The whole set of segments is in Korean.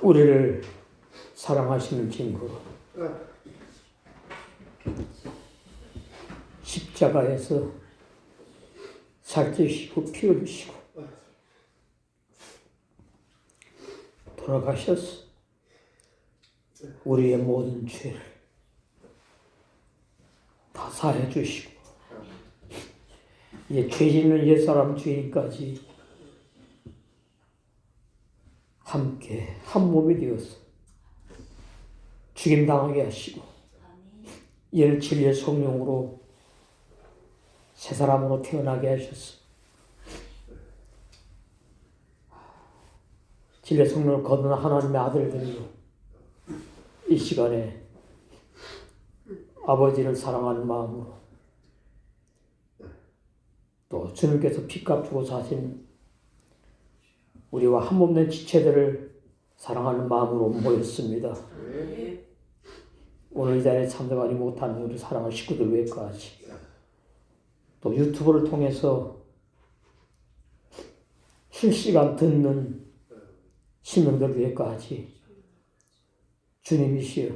우리를 사랑하시는 증거로 십자가에서 살찌시고 피 흘리시고 돌아가셔서 우리의 모든 죄를 다 사해 주시고 죄 짓는 옛사람 죄인까지 함께 한 몸이 되어서 죽임당하게 하시고 이를 진리의 성령으로 새 사람으로 태어나게 하셨어. 진리의 성령을 거둔 하나님의 아들들이요, 이 시간에 아버지를 사랑하는 마음으로 또 주님께서 피값 주고 사신 우리와 한 몸 된 지체들을 사랑하는 마음으로 모였습니다. 오늘 이 자리에 참석하지 못하는 우리 사랑하는 식구들 외까지 또 유튜브를 통해서 실시간 듣는 시민들 외까지 주님이시여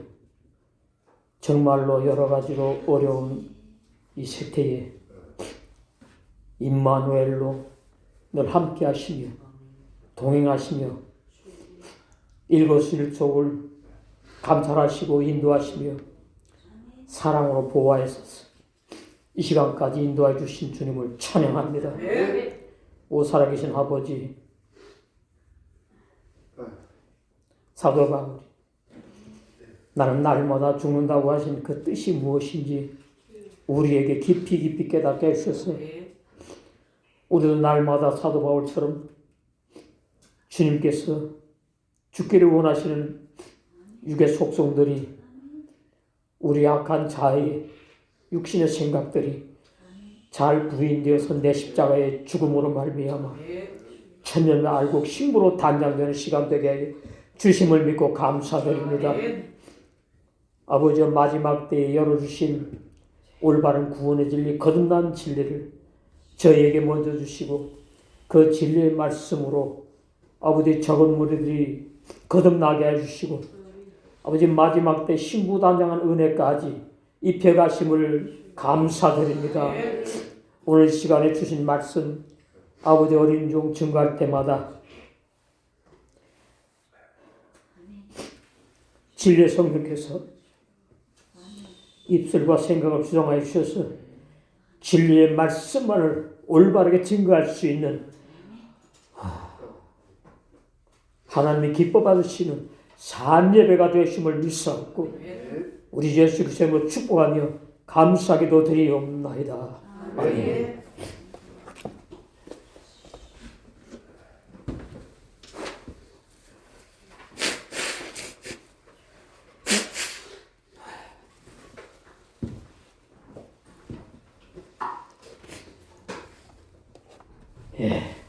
정말로 여러 가지로 어려운 이 세태에 임마누엘로 늘 함께 하시며 동행하시며 일거수일투족을 감찰하시고 인도하시며 사랑으로 보호하셔서 이 시간까지 인도해 주신 주님을 찬양합니다. 오 살아계신 아버지, 사도 바울이 나는 날마다 죽는다고 하신 그 뜻이 무엇인지 우리에게 깊이 깨닫게 해주셔서 우리도 날마다 사도 바울처럼 주님께서 죽기를 원하시는 육의 속성들이 우리 악한 자의 육신의 생각들이 잘 부인되어서 내 십자가의 죽음으로 말미암아 천년의 알곡 신부로 단장되는 시간 되게 주심을 믿고 감사드립니다. 아버지의 마지막 때에 열어주신 올바른 구원의 진리, 거듭난 진리를 저희에게 먼저 주시고 그 진리의 말씀으로 아버지 적은 무리들이 거듭나게 해주시고 아버지 마지막 때 신부단장한 은혜까지 입혀가심을 감사드립니다. 오늘 시간에 주신 말씀 아버지 어린 종 증거할 때마다 진리의 성령께서 입술과 생각을 주장하여 주셔서 진리의 말씀만을 올바르게 증거할 수 있는 하나님이 기뻐 받으시는 산 예배가 되심을 믿사옵고 우리 예수 그리스도로 축복하며 감사하게도 드리옵나이다. 아멘.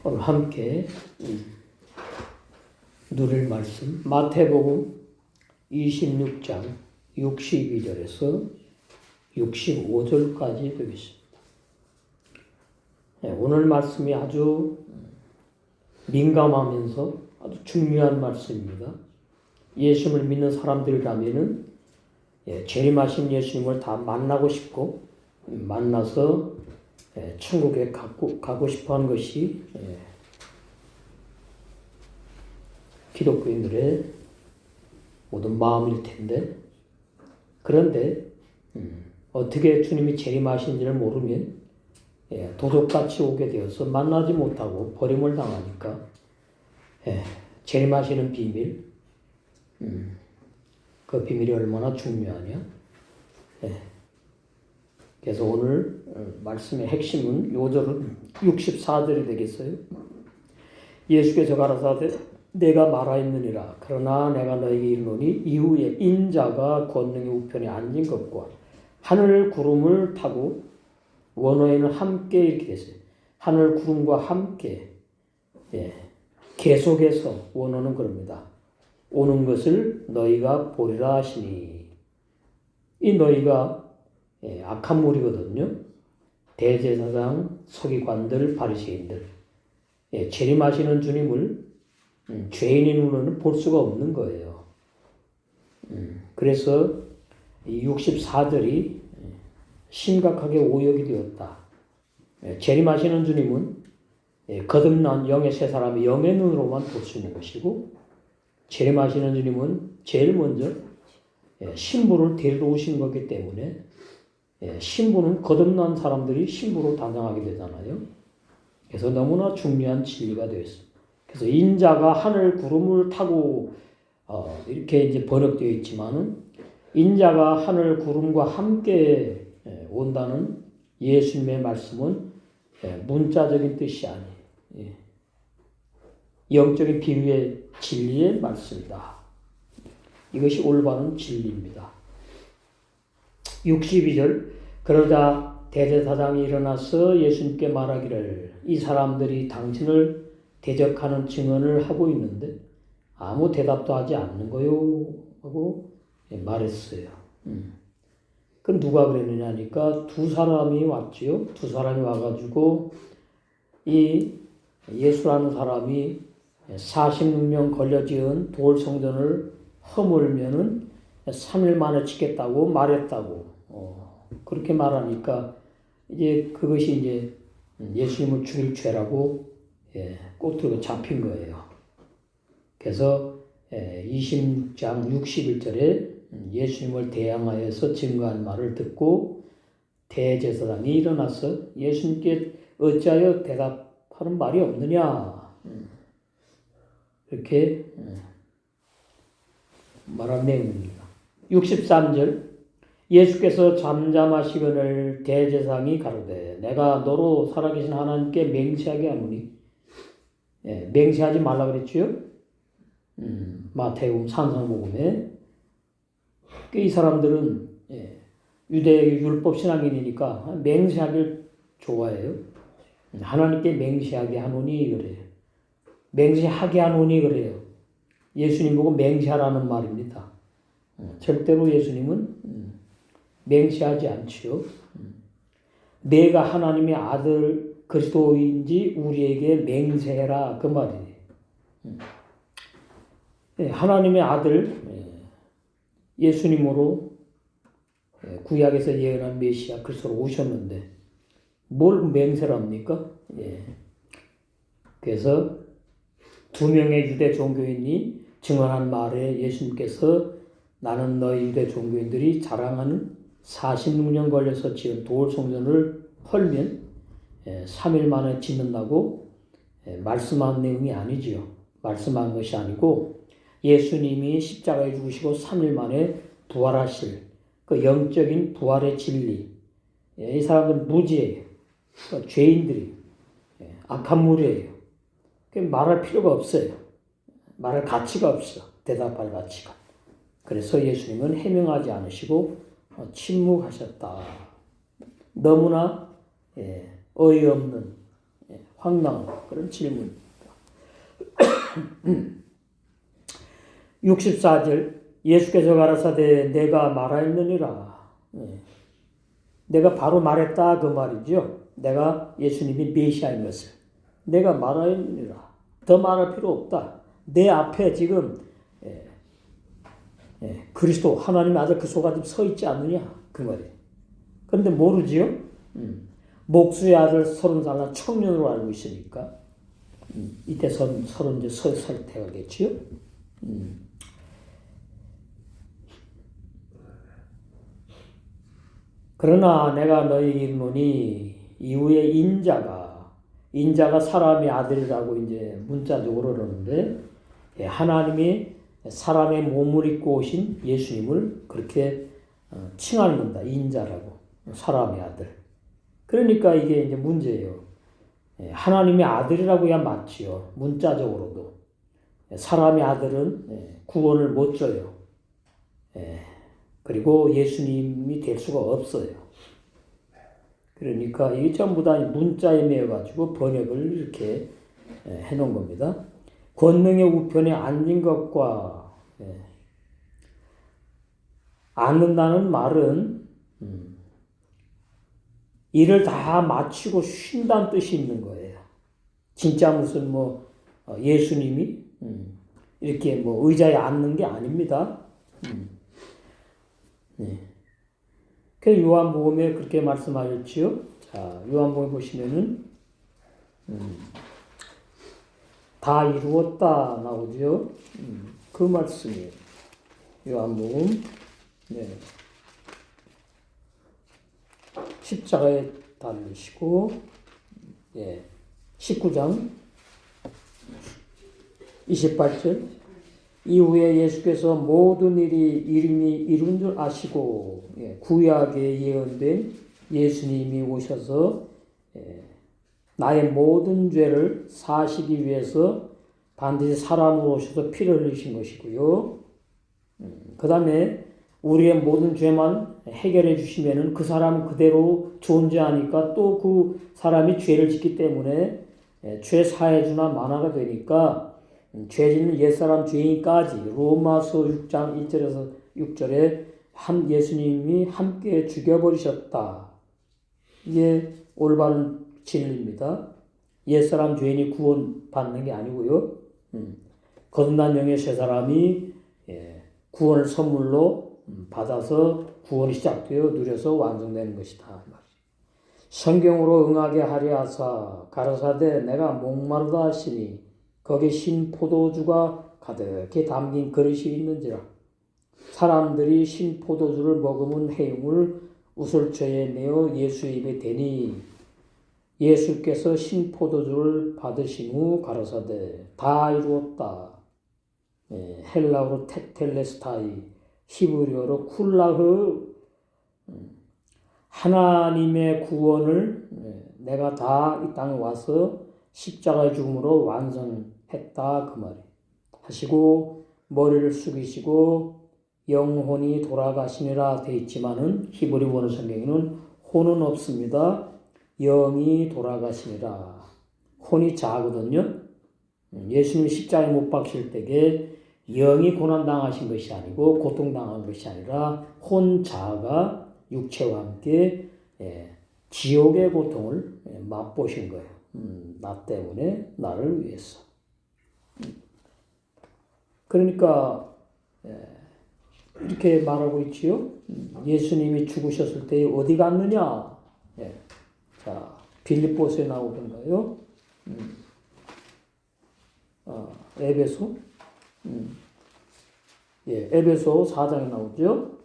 오늘 함께 누릴 말씀 마태복음 26장 62절에서 65절까지 되겠습니다. 오늘 말씀이 아주 민감하면서 아주 중요한 말씀입니다. 예수님을 믿는 사람들이라면은 재림하신 예수님을 다 만나고 싶고 만나서 천국에 가고 싶어하는 것이 기독교인들의 모든 마음일 텐데 그런데 어떻게 주님이 재림하신지를 모르면 도둑같이 오게 되어서 만나지 못하고 버림을 당하니까 재림하시는 비밀 그 비밀이 얼마나 중요하냐. 그래서 오늘 말씀의 핵심은 요절은 64절이 되겠어요. 예수께서 가라사대 내가 말하였느니라. 그러나 내가 너에게 이르노니 이후에 인자가 권능의 우편에 앉은 것과 하늘 구름을 타고 원어에는 함께 이렇게 됐어요. 하늘 구름과 함께 계속해서 원어는 그럽니다. 오는 것을 너희가 보리라 하시니 이 너희가 악한 무리거든요. 대제사장, 서기관들, 바리새인들 재림하시는 주님을 죄인의 눈으로는 볼 수가 없는 거예요. 그래서 이 64절이 심각하게 오역이 되었다. 재림하시는 주님은 거듭난 영의 새 사람이 영의 눈으로만 볼 수 있는 것이고, 재림하시는 주님은 제일 먼저 신부를 데리러 오신 거기 때문에 신부는 거듭난 사람들이 신부로 단장하게 되잖아요. 그래서 너무나 중요한 진리가 되었습니다. 그래서 인자가 하늘 구름을 타고 이렇게 이제 번역되어 있지만은, 인자가 하늘 구름과 함께 온다는 예수님의 말씀은 문자적인 뜻이 아니에요. 영적인 비유의 진리의 말씀이다. 이것이 올바른 진리입니다. 62절, 그러자 대제사장이 일어나서 예수님께 말하기를, 이 사람들이 당신을 대적하는 증언을 하고 있는데 아무 대답도 하지 않는 거요 하고 말했어요. 그럼 누가 그랬느냐 하니까 두 사람이 왔지요. 두 사람이 와가지고 이 예수라는 사람이 46년 걸려 지은 돌 성전을 허물면은 3일 만에 짓겠다고 말했다고 그렇게 말하니까 이제 그것이 이제 예수님을 죽일 죄라고 꼬투리가 잡힌 거예요. 그래서 20장 61절에 예수님을 대항하여서 증거한 말을 듣고 대제사장이 일어나서 예수님께 어찌하여 대답하는 말이 없느냐 이렇게 말한 내용입니다. 63절, 예수께서 잠잠하시거늘 대제사장이 가로되 내가 너로 살아계신 하나님께 맹세하게 하노니, 맹세하지 말라 그랬지요. 마태복음 산상복음에 이 사람들은 유대 율법 신앙인이니까 맹세하길 좋아해요. 하나님께 맹세하게 하노니 그래요. 맹세하게 하노니 그래요. 예수님 보고 맹세하라는 말입니다. 절대로 예수님은 맹세하지 않지요. 내가 하나님의 아들 그리스도인지 우리에게 맹세해라 그 말이에요. 하나님의 아들 예수님으로 구약에서 예언한 메시아 그리스도로 오셨는데 뭘 맹세를 합니까? 그래서 두 명의 유대 종교인이 증언한 말에 예수님께서 나는 너희 유대 종교인들이 자랑하는 46년 걸려서 지은 돌 성전을 헐면 3일 만에 짓는다고 말씀한 내용이 아니지요. 말씀한 것이 아니고 예수님이 십자가에 죽으시고 3일 만에 부활하실 그 영적인 부활의 진리. 이 사람들은 무지예요. 죄인들이 악한 무리예요. 말할 필요가 없어요. 말할 가치가 없어. 대답할 가치가. 그래서 예수님은 해명하지 않으시고 침묵하셨다. 너무나 어이없는 황당한 그런 질문입니다. 64절, 예수께서 가라사대 내가 말하였느니라. 내가 바로 말했다 그 말이죠. 내가 예수님이 메시아인 것을 내가 말하였느니라. 더 말할 필요 없다. 내 앞에 지금 그리스도 하나님의 아들 그리스도가 지금 서 있지 않느냐 그 말이에요. 그런데 모르지요. 목수의 아들 30살 청년으로 알고 있으니까 이때 30살 되겠지요. 그러나 내가 너희에게 이르노니 이후에 인자가 사람의 아들이라고 이제 문자적으로 그러는데 하나님이 사람의 몸을 입고 오신 예수님을 그렇게 칭하는 겁니다. 인자라고 사람의 아들. 그러니까 이게 이제 문제예요. 하나님의 아들이라고야 맞지요. 문자적으로도 사람의 아들은 구원을 못 줘요. 그리고 예수님이 될 수가 없어요. 그러니까 이게 전부 다 문자에 매여가지고 번역을 이렇게 해놓은 겁니다. 권능의 우편에 앉은 것과 앉는다는 말은 일을 다 마치고 쉰다는 뜻이 있는 거예요. 진짜 무슨 예수님이 이렇게 뭐 의자에 앉는 게 아닙니다. 네. 그 요한복음에 그렇게 말씀하셨지요. 자, 요한복음 보시면은 다 이루었다 나오죠. 그 말씀이에요. 요한복음 네. 십자가에 달리시고 예. 19장 28절 이후에 예수께서 모든 일이 이름이 이룬 줄 아시고 구약에 예언된 예수님이 오셔서 나의 모든 죄를 사시기 위해서 반드시 사람으로 오셔서 피를 흘리신 것이고요. 그 다음에 우리의 모든 죄만 해결해 주시면은 그 사람 그대로 존재하니까 또 그 사람이 죄를 짓기 때문에 죄 사해주나 만화가 되니까 죄 짓는 옛사람 죄인까지 로마서 6장 1절에서 6절에 예수님이 함께 죽여버리셨다. 이게 올바른 진리입니다. 옛사람 죄인이 구원받는 게 아니고요. 거듭난 영의 새 사람이 구원을 선물로 받아서 구원이 시작되어 누려서 완성되는 것이다. 성경으로 응하게 하려 하사 가라사대 내가 목마르다 하시니 거기 신 포도주가 가득히 담긴 그릇이 있는지라. 사람들이 신 포도주를 머금은 해용을 우슬초에 내어 예수의 입에 대니 예수께서 신 포도주를 받으신 후 가라사대 다 이루었다. 헬라어로 테텔레스타이, 히브리어로 쿨라흐. 하나님의 구원을 내가 다 이 땅에 와서 십자가의 죽음으로 완성했다 그 말이 하시고 머리를 숙이시고 영혼이 돌아가시니라 되어 있지만은 히브리 원어 성경에는 혼은 없습니다. 영이 돌아가시니라. 혼이 자거든요. 예수님이 십자가에 못 박힐 때에 영이 고난당하신 것이 아니고 고통당한 것이 아니라 혼자가 육체와 함께 지옥의 고통을 맛보신 거예요. 나 때문에 나를 위해서. 그러니까 이렇게 말하고 있지요. 예수님이 죽으셨을 때 어디 갔느냐? 자, 빌립보서에 나오던가요? 에베소? 에베소 4장에 나오죠.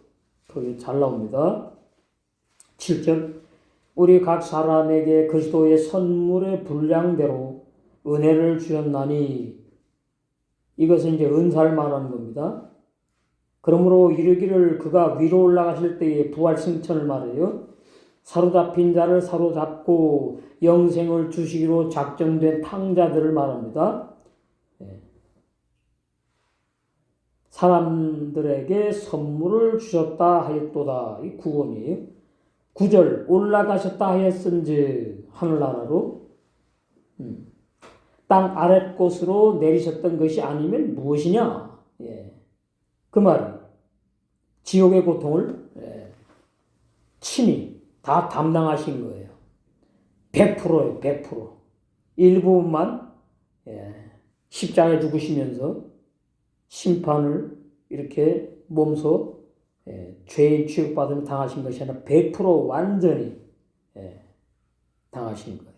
거기 잘 나옵니다. 7절 우리 각 사람에게 그리스도의 선물의 분량대로 은혜를 주셨나니 이것은 이제 은사를 말하는 겁니다. 그러므로 이르기를 그가 위로 올라가실 때의 부활 승천을 말해요. 사로잡힌 자를 사로잡고 영생을 주시기로 작정된 탕자들을 말합니다. 사람들에게 선물을 주셨다 하였도다. 이 구원이에요. 9절 올라가셨다 하였은즉 하늘나라로 땅 아랫곳으로 내리셨던 것이 아니면 무엇이냐? 그 말이 지옥의 고통을 친히 다 담당하신 거예요. 100%예요. 100%. 일부분만 십자가에 죽으시면서 심판을 이렇게 몸소 죄인 취급받으며 당하신 것이 아니라 100% 완전히 당하신 거예요.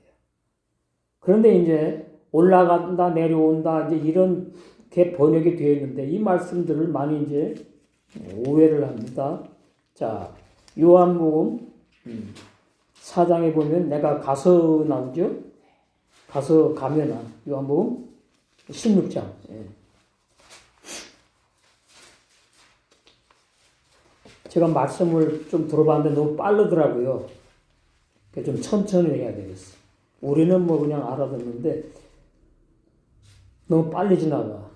그런데 이제 올라간다, 내려온다, 이제 이런 게 번역이 되어 있는데 이 말씀들을 많이 이제 오해를 합니다. 자, 요한복음 4장에 보면 내가 가서 나오죠? 가서 가면 요한복음 16장. 제가 말씀을 좀 들어봤는데 너무 빠르더라고요. 좀 천천히 해야 되겠어. 우리는 뭐 그냥 알아듣는데 너무 빨리 지나가.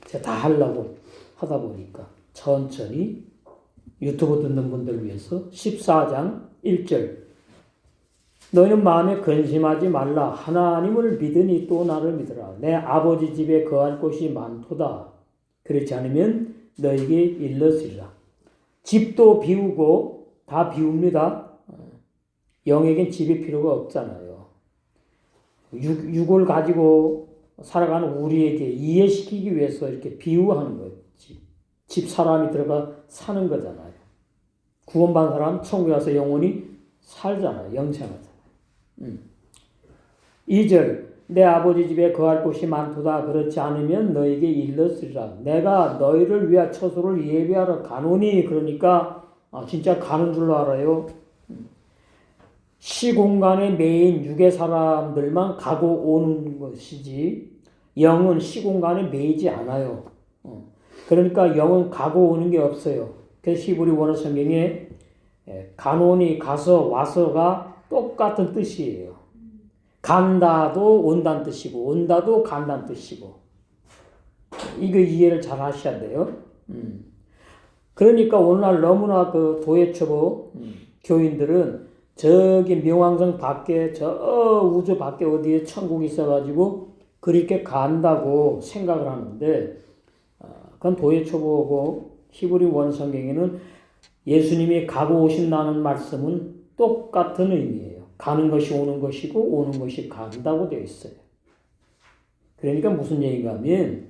제가 다 하려고 하다 보니까 천천히 유튜브 듣는 분들 위해서 14장 1절 너희는 마음에 근심하지 말라. 하나님을 믿으니 또 나를 믿으라. 내 아버지 집에 거할 곳이 많도다. 그렇지 않으면 너희에게 일렀으리라. 집도 비우고 다 비웁니다. 영에겐 집이 필요가 없잖아요. 육을 가지고 살아가는 우리에게 이해시키기 위해서 이렇게 비유하는 거지. 집 사람이 들어가 사는 거잖아요. 구원받은 사람 천국에 가서 영원히 살잖아요. 영생하잖아요. 2절 내 아버지 집에 거할 곳이 많도다. 그렇지 않으면 너에게 일렀으리라. 내가 너희를 위하여 처소를 예비하러 가노니. 그러니까 진짜 가는 줄로 알아요. 시공간에 매인 육의 사람들만 가고 오는 것이지 영은 시공간에 매이지 않아요. 그러니까 영은 가고 오는 게 없어요. 그래서 히브리 원어 성경에 가노니 가서 와서가 똑같은 뜻이에요. 간다도 온다는 뜻이고 온다도 간다는 뜻이고 이거 이해를 잘 하셔야 돼요. 그러니까 오늘날 너무나 그 도예초보 교인들은 저기 명왕성 밖에 저 우주 밖에 어디에 천국이 있어가지고 그렇게 간다고 생각을 하는데 그건 도예초보고 히브리 원성경에는 예수님이 가고 오신다는 말씀은 똑같은 의미예요. 가는 것이 오는 것이고 오는 것이 간다고 되어 있어요. 그러니까 무슨 얘기인가 하면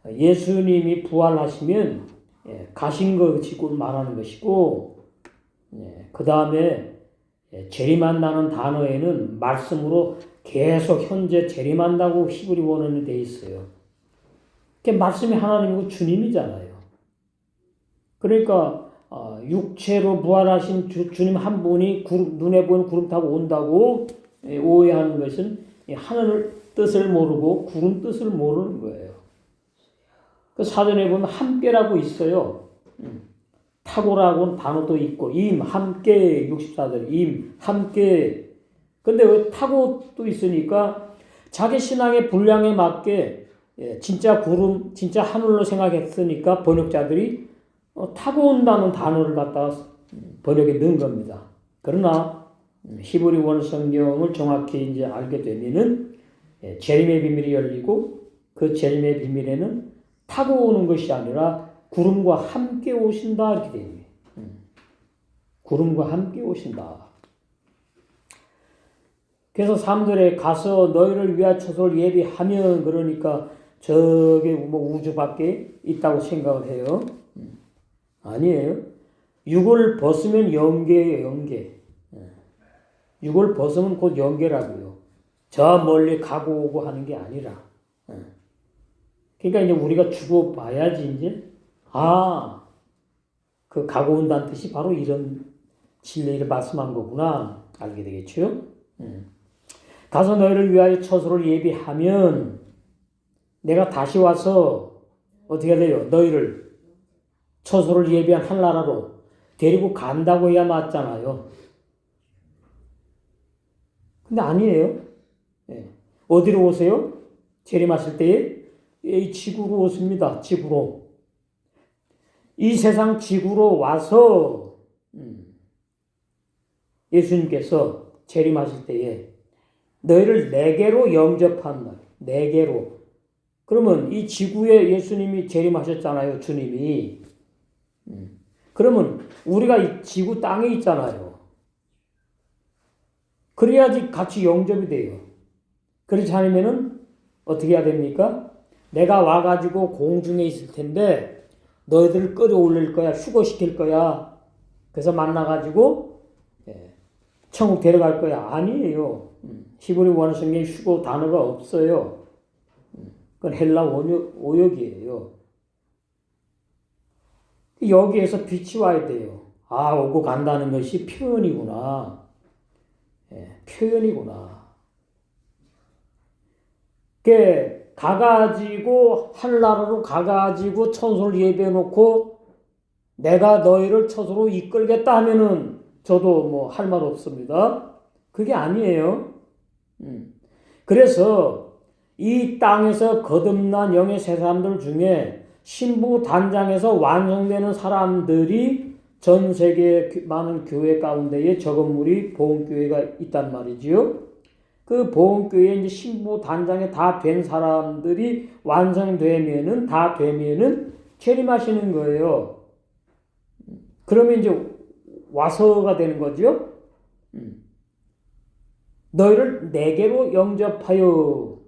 예수님이 부활하시면 가신 것이고 말하는 것이고 그 다음에 재림한다는 단어에는 말씀으로 계속 현재 재림한다고 히브리 원어는 되어 있어요. 그 말씀이 하나님이고 주님이잖아요. 그러니까 육체로 부활하신 주님 한 분이 눈에 보이는 구름 타고 온다고 오해하는 것은 하늘 뜻을 모르고 구름 뜻을 모르는 거예요. 그 사전에 보면 함께라고 있어요. 타고라고는 단어도 있고 함께 64절 함께 근데 왜 타고도 있으니까 자기 신앙의 분량에 맞게 진짜 구름 진짜 하늘로 생각했으니까 번역자들이 타고 온다는 단어를 갖다가 번역에 넣은 겁니다. 그러나 히브리 원 성경을 정확히 이제 알게 되면은 재림의 비밀이 열리고 그 재림의 비밀에는 타고 오는 것이 아니라 구름과 함께 오신다 이렇게 되어 있네요. 구름과 함께 오신다. 그래서 사람들에 가서 너희를 위하여 처소를 예비하면 그러니까 저게 뭐 우주 밖에 있다고 생각을 해요. 아니에요. 육을 벗으면 영계예요. 영계. 육을 벗으면 곧 영계라고요. 저 멀리 가고 오고 하는 게 아니라. 그러니까 이제 우리가 죽어봐야지 이제 그 가고 온다는 뜻이 바로 이런 진리를 말씀한 거구나 알게 되겠죠. 가서 너희를 위하여 처소를 예비하면 내가 다시 와서 어떻게 돼요? 너희를 처소를 예비한 한나라로 데리고 간다고 해야 맞잖아요. 근데 아니에요. 어디로 오세요? 재림하실 때에 이 지구로 오십니다. 지구로. 이 세상 지구로 와서 예수님께서 재림하실 때에 너희를 내게로 영접한다. 내게로. 그러면 이 지구에 예수님이 재림하셨잖아요. 주님이. 그러면 우리가 이 지구 땅에 있잖아요. 그래야지 같이 영접이 돼요. 그렇지 않으면은 어떻게 해야 됩니까? 내가 와가지고 공중에 있을 텐데 너희들을 끌어올릴 거야. 휴거시킬 거야. 그래서 만나가지고 천국 데려갈 거야. 아니에요. 히브리 원어 성경에 휴거 단어가 없어요. 그건 헬라 오역이에요. 여기에서 빛이 와야 돼요. 오고 간다는 것이 표현이구나. 표현이구나. 가가지고 하늘나라로 가가지고 천소를 예배해놓고 내가 너희를 처소로 이끌겠다 하면은 저도 뭐 할 말 없습니다. 그게 아니에요. 그래서 이 땅에서 거듭난 영의 세 사람들 중에 신부 단장에서 완성되는 사람들이 전 세계 많은 교회 가운데에 저 건물이 보험교회가 있단 말이지요. 그 보험교회 이제 신부 단장에 다 된 사람들이 완성되면은 다 되면은 재림하시는 거예요. 그러면 이제 와서가 되는 거죠. 너희를 내게로 영접하여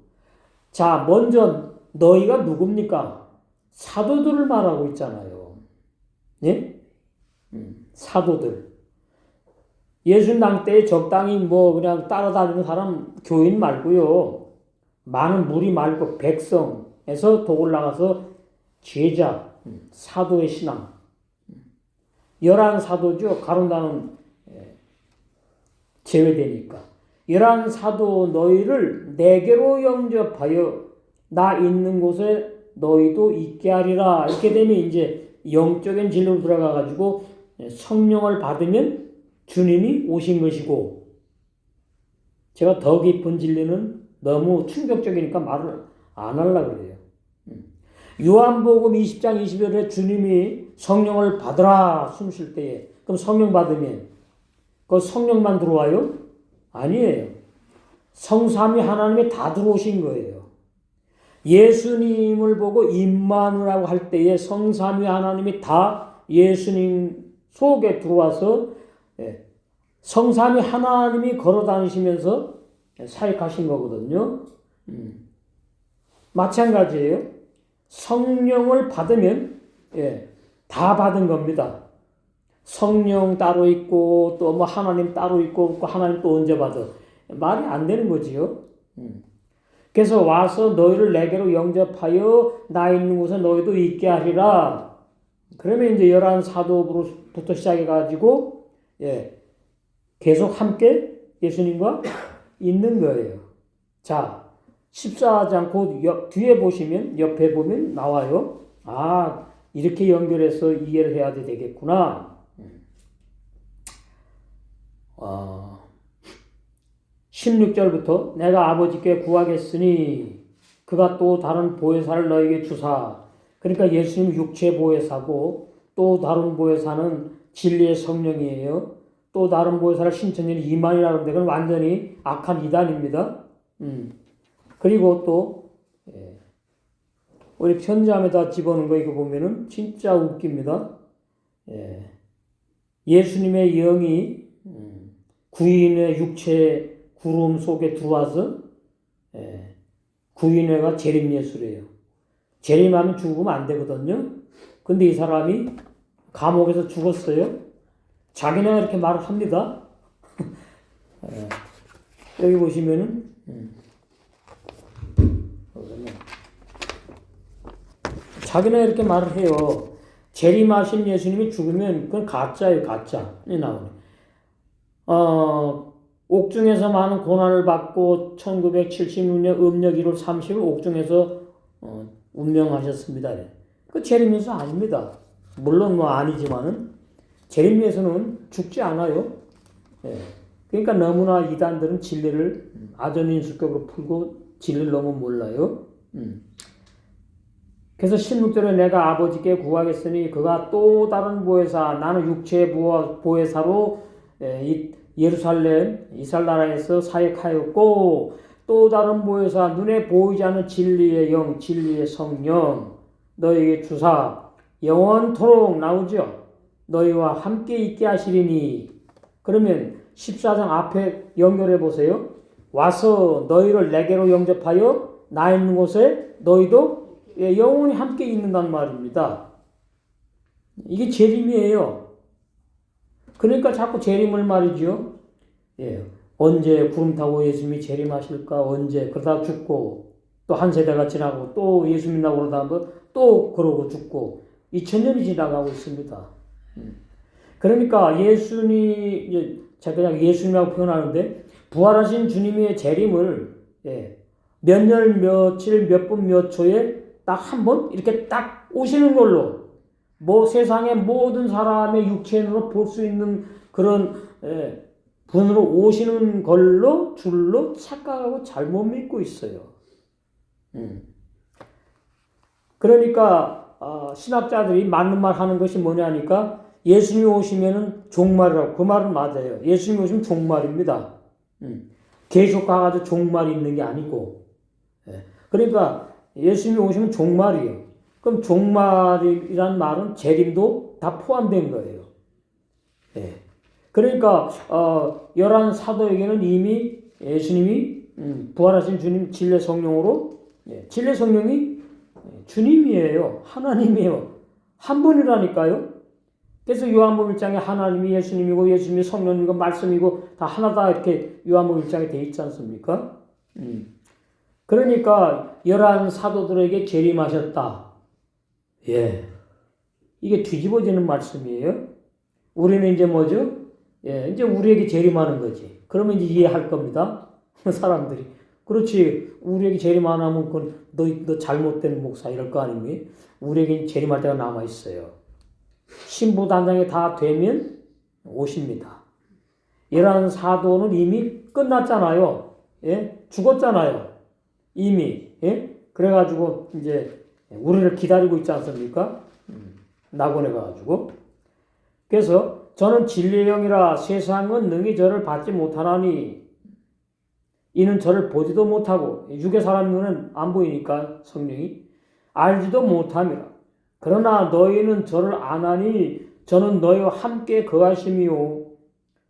자, 먼저 너희가 누굽니까? 사도들을 말하고 있잖아요. 예? 사도들. 예수님 당대에 적당히 뭐 그냥 따라다니는 사람 교인 말고요. 많은 무리 말고 백성에서 더 올라가서 제자, 사도의 신앙. 11사도죠. 가론다는 제외되니까. 11사도 너희를 내게로 영접하여 나 있는 곳에 너희도 있게 하리라. 이렇게 되면 이제 영적인 진로로 들어가가지고 성령을 받으면 주님이 오신 것이고, 제가 더 깊은 진리는 너무 충격적이니까 말을 안 하려고 그래요. 요한복음 20장 20절에 주님이 성령을 받으라 숨 쉴 때에, 그럼 성령 받으면 그 성령만 들어와요? 아니에요. 성삼위 하나님이 다 들어오신 거예요. 예수님을 보고 임마누라고 할 때에 성삼위 하나님이 다 예수님 속에 들어와서 성삼위 하나님이 걸어 다니시면서 사역하신 거거든요. 마찬가지예요. 성령을 받으면 다 받은 겁니다. 성령 따로 있고 또 뭐 하나님 따로 있고 하나님 또 언제 받아? 말이 안 되는 거지요. 그래서 와서 너희를 내게로 영접하여 나 있는 곳에 너희도 있게 하리라. 그러면 이제 11사도부터 시작해가지고 계속 함께 예수님과 있는 거예요. 자, 14장 곧 뒤에 보시면 옆에 보면 나와요. 아, 이렇게 연결해서 이해를 해야 되겠구나. 16절부터 내가 아버지께 구하겠으니 그가 또 다른 보혜사를 너에게 주사. 그러니까 예수님 육체 보혜사고 또 다른 보혜사는 진리의 성령이에요. 또 다른 보혜사를 신천지는 이만이라고 하는데 그건 완전히 악한 이단입니다. 그리고 또 우리 편지함에다 집어넣은 거 이거 보면은 진짜 웃깁니다. 예수님의 영이 구인의 육체 구름 속에 들어와서 구인회가 재림예수래요. 재림하면 죽으면 안 되거든요. 근데 이 사람이 감옥에서 죽었어요. 자기네가 이렇게 말을 합니다. 여기 보시면은 자기네가 이렇게 말을 해요. 재림하신 예수님이 죽으면 그건 가짜예요. 가짜. 나오네. 옥중에서 많은 고난을 받고 1976년 음력 1월 30일 옥중에서 운명하셨습니다. 그 재림예수 아닙니다. 물론 뭐 아니지만은 재림예수는 죽지 않아요. 그러니까 너무나 이단들은 진리를 아전인수격으로 풀고 진리를 너무 몰라요. 그래서 16절에 내가 아버지께 구하겠으니 그가 또 다른 보혜사, 나는 육체의 보혜사로 예루살렘 이스라엘 나라에서 사역하였고 또 다른 보혜사 눈에 보이지 않는 진리의 영 진리의 성령 너에게 주사 영원토록 나오죠. 너희와 함께 있게 하시리니. 그러면 14장 앞에 연결해 보세요. 와서 너희를 내게로 영접하여 나 있는 곳에 너희도 영원히 함께 있는단 말입니다. 이게 재림이에요. 그러니까 자꾸 재림을 말이죠. 언제 구름 타고 예수님이 재림하실까? 언제? 그러다 죽고 또 한 세대가 지나고 또 예수님 나오고 그러다 또 그러고 죽고 2000년이 지나가고 있습니다. 그러니까 제가 그냥 예수님이라고 표현하는데 부활하신 주님의 재림을 몇 년, 며칠, 몇 분, 몇 초에 딱 한 번 이렇게 딱 오시는 걸로 뭐 세상의 모든 사람의 육체로 볼 수 있는 그런 분으로 오시는 걸로 줄로 착각하고 잘못 믿고 있어요. 그러니까 신학자들이 맞는 말 하는 것이 뭐냐니까 예수님이 오시면은 종말이라고. 그 말은 맞아요. 예수님이 오시면 종말입니다. 계속 가가지고 종말이 있는 게 아니고. 그러니까 예수님이 오시면 종말이에요. 그럼 종말이란 말은 재림도 다 포함된 거예요. 그러니까 11사도에게는 이미 예수님이 부활하신 주님 진리의 성령으로 진리 성령이 주님이에요. 하나님이에요. 한 분이라니까요. 그래서 요한복음 1장에 하나님이 예수님이고 예수님이 성령이고 말씀이고 다 하나다 이렇게 요한복음 1장에 돼 있지 않습니까? 그러니까 11 사도들에게 재림하셨다. 예. 이게 뒤집어지는 말씀이에요. 우리는 이제 뭐죠? 예, 이제 우리에게 재림하는 거지. 그러면 이제 이해할 겁니다. 사람들이. 그렇지. 우리에게 재림 안 하면 그건 너 잘못된 목사 이럴 거 아닙니까? 우리에게 재림할 때가 남아 있어요. 신부 단장이 다 되면 오십니다. 11 사도는 이미 끝났잖아요. 예? 죽었잖아요. 이미. 예? 그래가지고 이제 우리를 기다리고 있지 않습니까? 낙원에 가가지고. 그래서 저는 진리의 영이라 세상은 능히 저를 받지 못하나니 이는 저를 보지도 못하고 육의 사람 눈은 안 보이니까 성령이 알지도 못함이라. 그러나 너희는 저를 아나니 저는 너희와 함께 거하심이요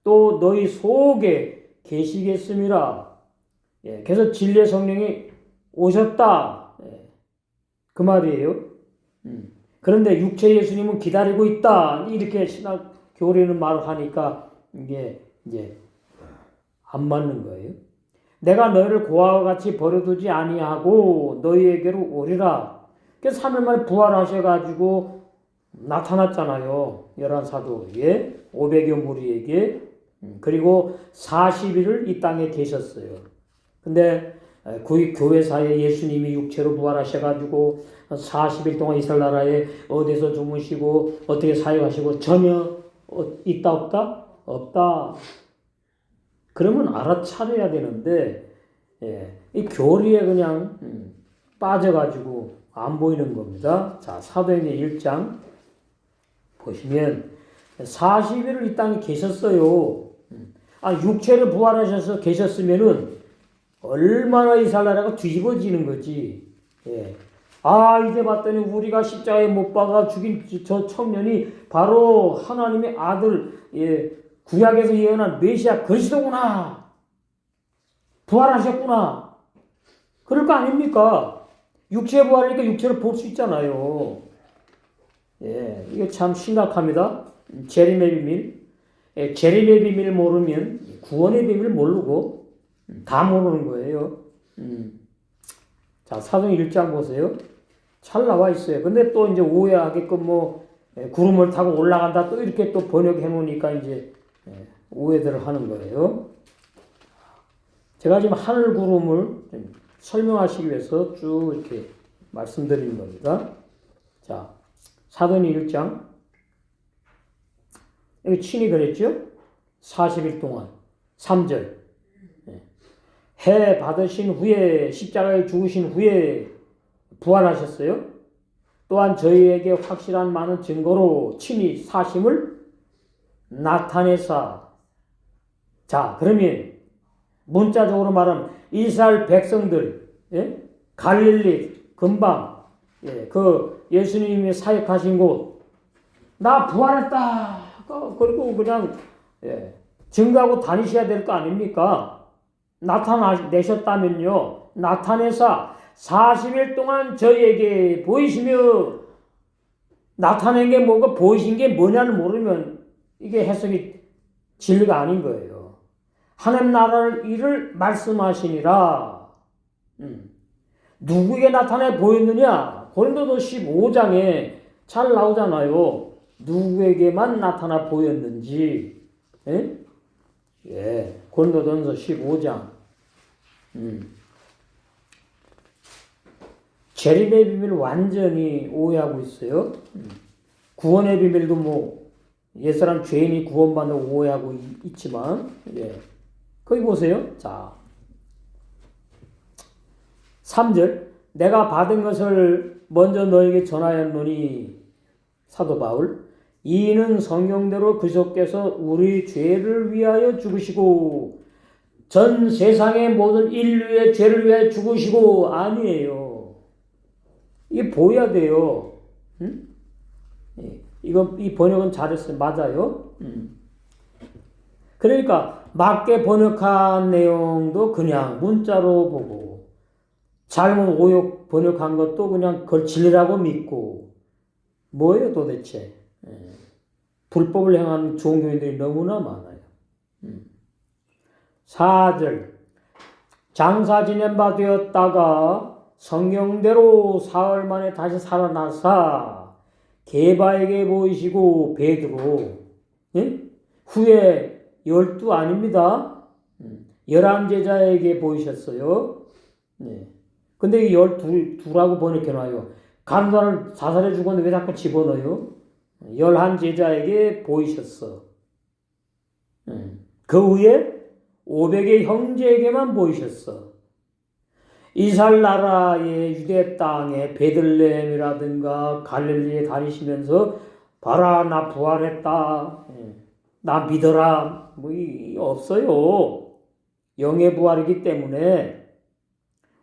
또 너희 속에 계시겠음이라. 예, 그래서 진리의 성령이 오셨다. 예, 그 말이에요. 그런데 육체 예수님은 기다리고 있다. 이렇게 신학 교리는 말을 하니까 이게 이제 안 맞는 거예요. 내가 너희를 고아와 같이 버려두지 아니하고 너희에게로 오리라. 그래서 3일 만에 부활하셔가지고 나타났잖아요. 11 사도에게 500여 무리에게. 그리고 40일을 이 땅에 계셨어요. 근데 교회사에 예수님이 육체로 부활하셔가지고 40일 동안 이스라엘 나라에 어디서 주무시고 어떻게 사역하시고 전혀 있다 없다? 없다. 그러면 알아차려야 되는데 이 교리에 그냥 빠져가지고 안 보이는 겁니다. 자, 사도행전 1장 보시면 40일을 이 땅에 계셨어요. 육체를 부활하셔서 계셨으면은 얼마나 이스라엘 나라가 뒤집어지는 거지. 예. 이제 봤더니 우리가 십자가에 못 박아 죽인 저 청년이 바로 하나님의 아들, 구약에서 예언한 메시아 그리스도구나. 부활하셨구나. 그럴 거 아닙니까? 육체 부활이니까 육체를 볼 수 있잖아요. 예, 이게 참 심각합니다. 재림의 비밀. 재림의 비밀 모르면 구원의 비밀 모르고 다 모르는 거예요. 자, 사도행 1장 보세요. 잘 나와 있어요. 근데 또 이제 오해하게끔 구름을 타고 올라간다 또 이렇게 또 번역해 놓으니까 이제 오해들을 하는 거예요. 제가 지금 하늘 구름을 설명하시기 위해서 쭉 이렇게 말씀드리는 겁니다. 자, 사도행 1장. 여기 친히 그랬죠? 40일 동안. 3절. 해 받으신 후에 십자가에 죽으신 후에 부활하셨어요. 또한 저희에게 확실한 많은 증거로 친히 사심을 나타내사. 자, 그러면 문자적으로 말하면 이스라엘 백성들, 갈릴리 근방, 그 예수님이 사역하신 곳, 나 부활했다. 그리고 그냥 증거하고 다니셔야 될 거 아닙니까? 나타내셨다면요. 나타내사 40일 동안 저희에게 보이시며, 나타낸 게 뭐고 보이신 게 뭐냐를 모르면 이게 해석이 진리가 아닌 거예요. 하나님 나라를 일을 말씀하시니라. 누구에게 나타내 보였느냐? 고린도서 15장에 잘 나오잖아요. 누구에게만 나타나 보였는지. 고린도전서 15장. 재림의 비밀 완전히 오해하고 있어요. 구원의 비밀도 옛사람 죄인이 구원받는 오해하고 있지만, 거기 보세요. 자, 3절. 내가 받은 것을 먼저 너에게 전하였노니, 사도 바울. 이는 성경대로 그리스도께서 우리 죄를 위하여 죽으시고, 전 세상의 모든 인류의 죄를 위하여 죽으시고, 아니에요. 이게 보여야 돼요. 이 번역은 잘했어요. 맞아요. 그러니까 맞게 번역한 내용도 그냥 문자로 보고 잘못 오역 번역한 것도 그냥 그걸 진리라고 믿고 뭐예요 도대체? 불법을 행하는 종교인들이 너무나 많아요. 4절 장사 지낸 바 되었다가 성경대로 사흘 만에 다시 살아나사 게바에게 보이시고 베드로 후에 12 아닙니다. 11제자에게 보이셨어요. 근데 이 12라고 번역해놔요. 간단을 자살해 죽었는데 왜 자꾸 집어넣어요? 11제자에게 보이셨어. 그 후에 500의 형제에게만 보이셨어. 이스라엘 나라의 유대 땅에 베들레헴이라든가 갈릴리에 다니시면서 봐라 나 부활했다. 나 믿어라. 뭐 없어요. 영의 부활이기 때문에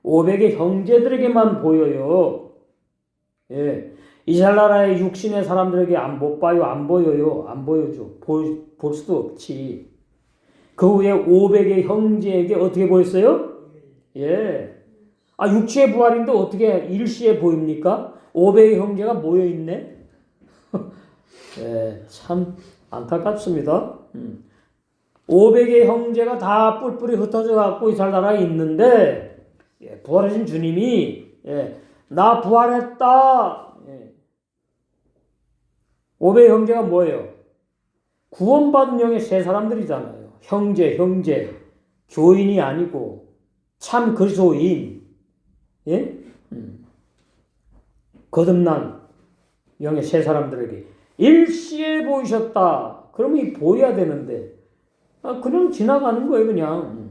500의 형제들에게만 보여요. 이스라엘 나라의 육신의 사람들에게 못 봐요. 안 보여요. 안 보여줘. 볼 수도 없지. 그 후에 500의 형제에게 어떻게 보였어요? 육체의 부활인데 어떻게 일시에 보입니까? 500의 형제가 모여있네? 참 안타깝습니다. 500의 형제가 다 뿔뿔이 흩어져 갖고 이스라엘 나라에 있는데 부활하신 주님이 나 부활했다. 500의 형제가 뭐예요? 구원받은 영의 세 사람들이잖아요. 형제, 교인이 아니고 참 그리스도인, 거듭난 영의 세 사람들에게 일시에 보이셨다. 그러면 이 보여야 되는데 그냥 지나가는 거예요, 그냥.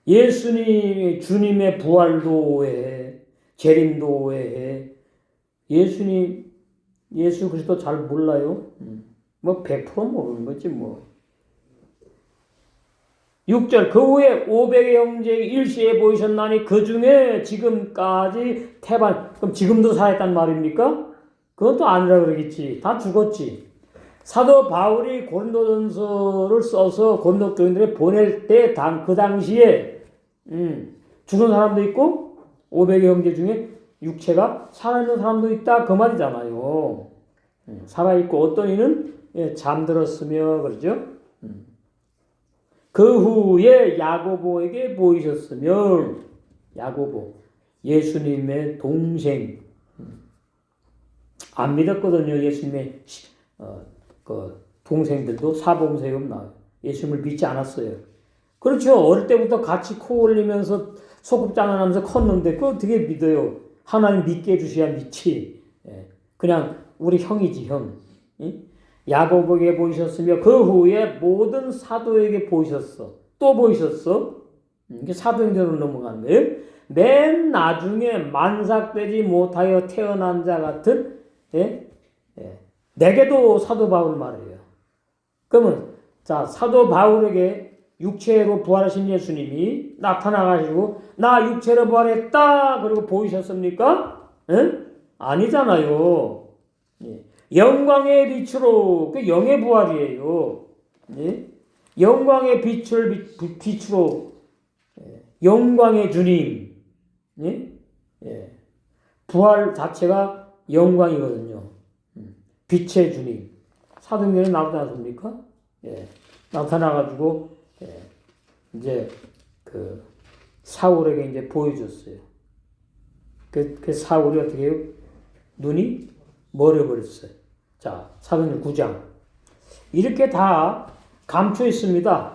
예수님, 주님의 부활도 오해해, 재림도 오해해. 예수 그리스도 잘 몰라요? 뭐 100% 모르는 거지 뭐. 6절 그 후에 500의 형제에게 일시에 보이셨나니 그 중에 지금까지 태반. 그럼 지금도 살았단 말입니까? 그것도 아니라 그러겠지. 다 죽었지. 사도 바울이 고린도전서를 써서 고린도 교인들에 보낼 때 그 당시에 죽은 사람도 있고 500의 형제 중에 육체가 살아있는 사람도 있다 그 말이잖아요. 살아있고 어떤 이는 잠들었으며 그러죠. 그 후에 야고보에게 보이셨으며 야고보 예수님의 동생 안 믿었거든요. 예수님의 그 동생들도 사범세움 나와요. 예수님을 믿지 않았어요. 그렇죠. 어릴 때부터 같이 코 올리면서 소꿉장난하면서 컸는데 그거 어떻게 믿어요? 하나님 믿게 해주셔야 믿지. 그냥 우리 형이지 형. 야고보에게 보이셨으며 그 후에 모든 사도에게 보이셨어. 또 보이셨어. 이게 사도행전으로 넘어가는 거예요. 맨 나중에 만삭되지 못하여 태어난 자 같은 내게도 사도 바울 말이에요. 그러면 자 사도 바울에게 육체로 부활하신 예수님이 나타나가지고 나 육체로 부활했다 그리고 보이셨습니까? 아니잖아요. 영광의 빛으로 그 영의 부활이에요. 영광의 빛으로 영광의 주님. 부활 자체가 영광이거든요. 빛의 주님. 사도행전에 나오지 않습니까? 나타나가지고 이제 그 사울에게 이제 보여줬어요. 그 사울이 어떻게 해요? 눈이 멀어버렸어요. 자, 사도행전 9장. 이렇게 다 감춰 있습니다.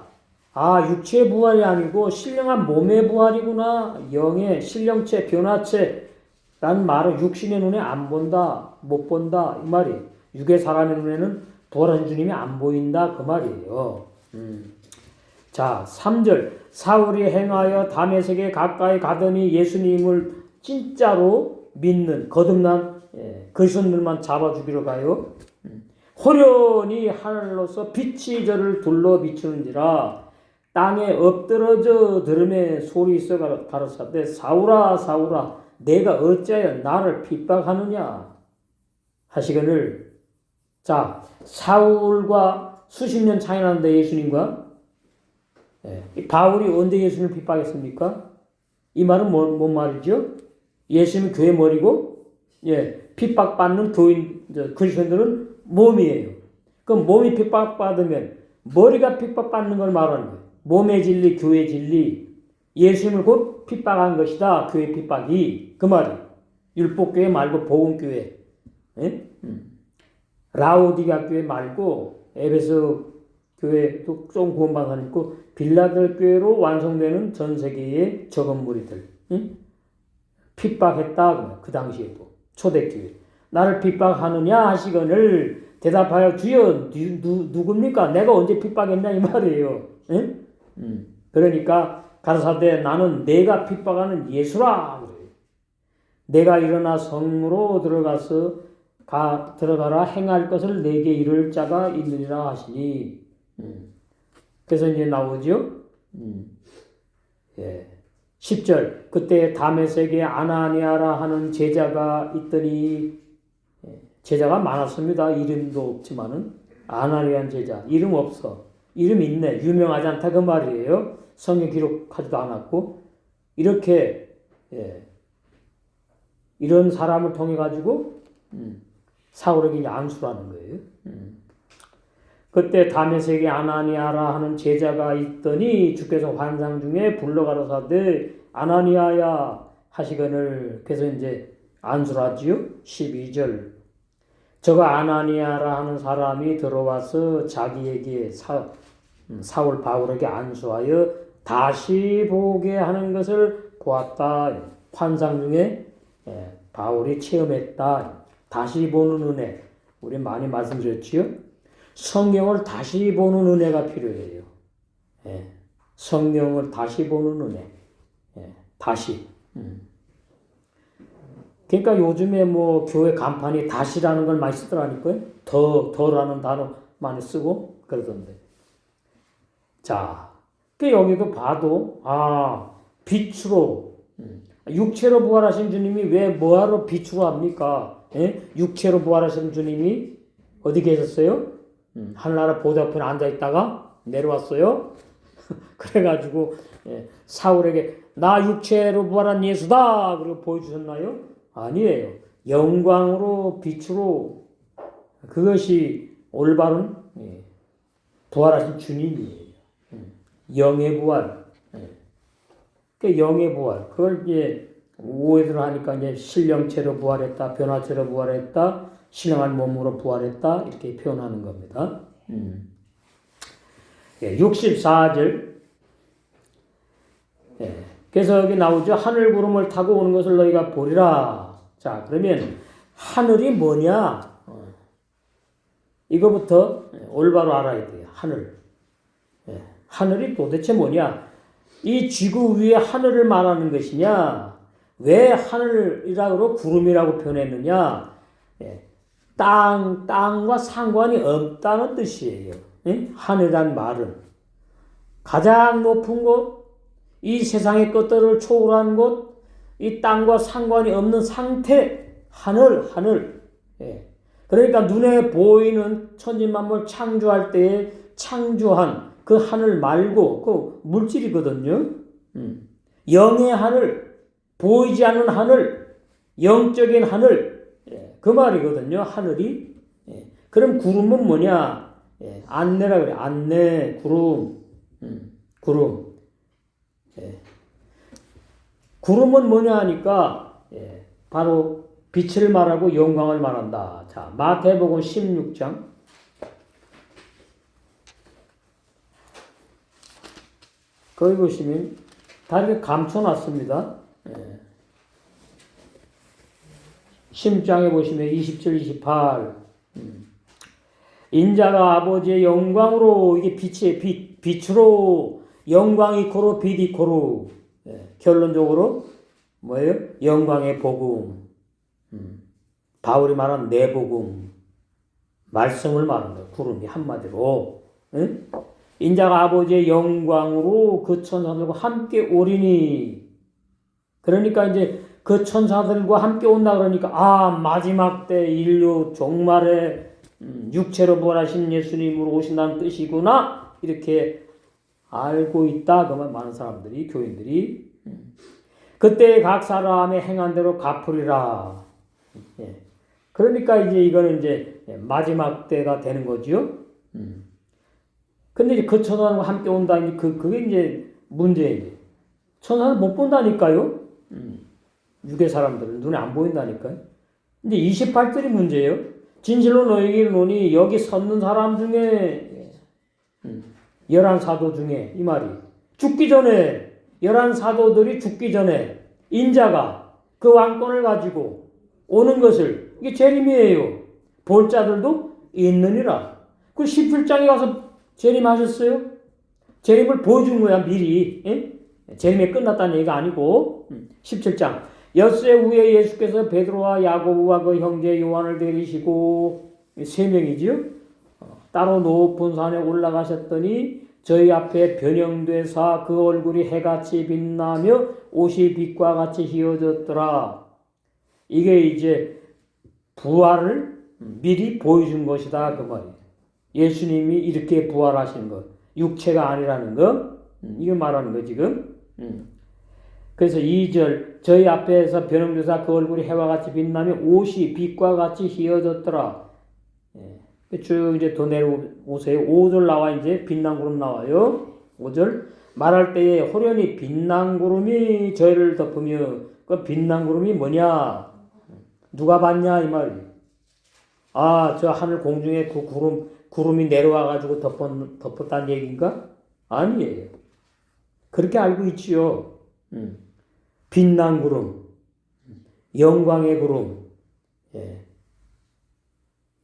아, 육체의 부활이 아니고 신령한 몸의 부활이구나. 영의 신령체, 변화체라는 말은 육신의 눈에 안 본다, 못 본다 이 말이에요. 육의 사람의 눈에는 부활하신 주님이 안 보인다 그 말이에요. 자, 3절 사울이 행하여 다메섹에 가까이 가더니 예수님을 진짜로 믿는 거듭난 그리스도인들만 잡아 죽이러 가요. 호련히 하늘로서 빛이 저를 둘러 비추는지라 땅에 엎드러져 들음에 소리 있어 가로사대 사울아 사울아 내가 어찌하여 나를 핍박하느냐 하시거늘. 자, 사울과 수십 년 차이 나는데 예수님과 바울이 언제 예수님을 핍박했습니까? 이 말은 뭔 말이죠? 예수님은 교회 머리고, 핍박받는 교인, 그리스도인들은 몸이에요. 그럼 몸이 핍박받으면 머리가 핍박받는 걸 말하는 거예요. 몸의 진리, 교회 진리. 예수님을 곧 핍박한 것이다. 교회 핍박이. 그 말이. 율법교회 말고 복음교회. 라오디가 교회 말고 에베소 교회도 좀 구원받은 사람 있고 빌라델교회로 완성되는 전 세계의 적은 무리들. 핍박했다. 그 당시에도. 초대교회. 나를 핍박하느냐 하시거늘 대답하여 주여 누굽니까? 내가 언제 핍박했냐 이 말이에요. 그러니까 가라사대 나는 내가 핍박하는 예수라. 내가 일어나 성으로 들어가라 행할 것을 내게 이룰 자가 있느니라 하시니. 그래서 이제 나오죠. 10절 그때 다메섹에 아나니아라 하는 제자가 있더니 제자가 많았습니다. 이름도 없지만은 아나니아 제자 이름 없어. 이름 있네. 유명하지 않다 그 말이에요. 성경 기록하지도 않았고 이렇게 이런 사람을 통해 가지고 사울에게 안수라는 거예요. 그때 다메섹에 아나니아라 하는 제자가 있더니 주께서 환상 중에 불러 가라사대 아나니아야 하시거늘. 그래서 이제 안수라지요. 12절 저가 아나니아라 하는 사람이 들어와서 자기에게 사울 바울에게 안수하여 다시 보게 하는 것을 보았다. 환상 중에 바울이 체험했다. 다시 보는 은혜. 우리 많이 말씀드렸지요. 성경을 다시 보는 은혜가 필요해요. 성경을 다시 보는 은혜. 다시. 그러니까 요즘에 뭐 교회 간판이 다시라는 걸 많이 쓰더라니까요. 더라는 단어 많이 쓰고 그러던데. 자, 그 여기도 봐도 빛으로 육체로 부활하신 주님이 왜 뭐하러 빛으로 합니까? 육체로 부활하신 주님이 어디 계셨어요? 하늘나라 보좌 앞에 앉아있다가 내려왔어요. 그래가지고 사울에게 나 육체로 부활한 예수다 그리고 보여주셨나요? 아니에요. 영광으로 빛으로 그것이 올바른 부활하신 주님이에요. 영의 부활. 그 영의 부활. 그걸 이제 오해들 하니까 이제 신령체로 부활했다, 변화체로 부활했다, 신령한 몸으로 부활했다 이렇게 표현하는 겁니다. 64절. 그래서 여기 나오죠. 하늘 구름을 타고 오는 것을 너희가 보리라. 자, 그러면 하늘이 뭐냐? 이거부터 올바로 알아야 돼요. 하늘. 하늘이 도대체 뭐냐? 이 지구 위에 하늘을 말하는 것이냐? 왜 하늘이라고 구름이라고 표현했느냐? 땅과 상관이 없다는 뜻이에요. 하늘이란 말은 가장 높은 곳, 이 세상의 것들을 초월한 곳, 이 땅과 상관이 없는 상태, 하늘. 그러니까 눈에 보이는 천지만물 창조할 때에 창조한 그 하늘 말고 그 물질이거든요. 영의 하늘, 보이지 않는 하늘, 영적인 하늘, 그 말이거든요. 하늘이. 그럼 구름은 뭐냐? 안내라 그래. 안내, 구름. 구름. 구름은 뭐냐 하니까 바로 빛을 말하고 영광을 말한다. 자, 마태복음 16장. 거기 보시면 다 이렇게 감춰놨습니다. 16장에 보시면 27, 28. 인자가 아버지의 영광으로 이게 빛으로 영광이 고로 빛이 고로 결론적으로 뭐예요? 영광의 복음. 바울이 말한 내복음. 말씀을 말한다. 구름이 한마디로. 인자가 아버지의 영광으로 그 천사들과 함께 오리니. 그러니까 이제 그 천사들과 함께 온다 그러니까 마지막 때 인류 종말에 육체로 부활하신 예수님으로 오신다는 뜻이구나 이렇게 알고 있다. 그러면 많은 사람들이 교인들이 그때 각 사람의 행한 대로 갚으리라. 예. 그러니까 이제 이거는 이제 마지막 때가 되는 거지요. 근데 이제 그 천사와 함께 온다니 그게 이제 문제인데 천사는 못 본다니까요. 육의 사람들은 눈에 안 보인다니까요. 근데 28절이 문제예요. 진실로 너희에게 이르노니 여기 섰는 사람 중에 11사도 중에 이 말이 죽기 전에 11사도들이 죽기 전에 인자가 그 왕권을 가지고 오는 것을 이게 재림이에요. 볼 자들도 있느니라. 그 17장에 가서 재림하셨어요. 재림을 보여준 거야 미리. 예? 재림이 끝났다는 얘기가 아니고 17장 엿새 후에 예수께서 베드로와 야고보와 그 형제 요한을 데리시고 세 명이지요. 따로 높은 산에 올라가셨더니 저희 앞에 변형되사 그 얼굴이 해같이 빛나며 옷이 빛과 같이 휘어졌더라. 이게 이제 부활을 미리 보여준 것이다 그 말이에요. 예수님이 이렇게 부활하신 것, 육체가 아니라는 거, 이거 말하는 거 지금. 그래서 2절 저희 앞에서 변형되사 그 얼굴이 해와 같이 빛나며 옷이 빛과 같이 휘어졌더라. 쭉 이제 더 내려오세요. 5절 나와 이제 빛난 구름 나와요. 5절 말할 때에 호련히 빛난 구름이 저희를 덮으며 그 빛난 구름이 뭐냐? 누가 봤냐 이 말이에요. 아, 저 하늘 공중에 그 구름이 내려와 가지고 덮었다는 얘기인가? 아니에요. 그렇게 알고 있지요. 빛난 구름, 영광의 구름. 예.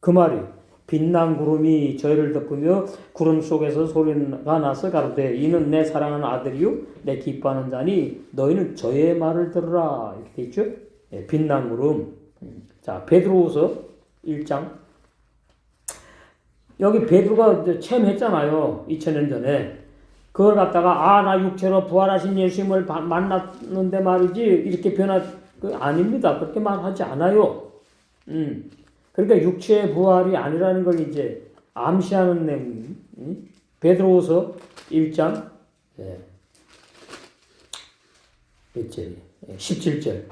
그 말이 빛난 구름이 저희를 덮으며 구름 속에서 소리가 나서 가로되 이는 내 사랑하는 아들이요 내 기뻐하는 자니 너희는 저의 말을 들으라. 이렇게 돼 있죠. 예, 빛난 구름. 자, 베드로후서 1장. 여기 베드로가 체험했잖아요. 2000년 전에. 그걸 갖다가 나 육체로 부활하신 예수님을 만났는데 말이지 이렇게 아닙니다. 그렇게 말하지 않아요. 그러니까 육체의 부활이 아니라는 걸 이제 암시하는 내용. 베드로후서 1장 17절.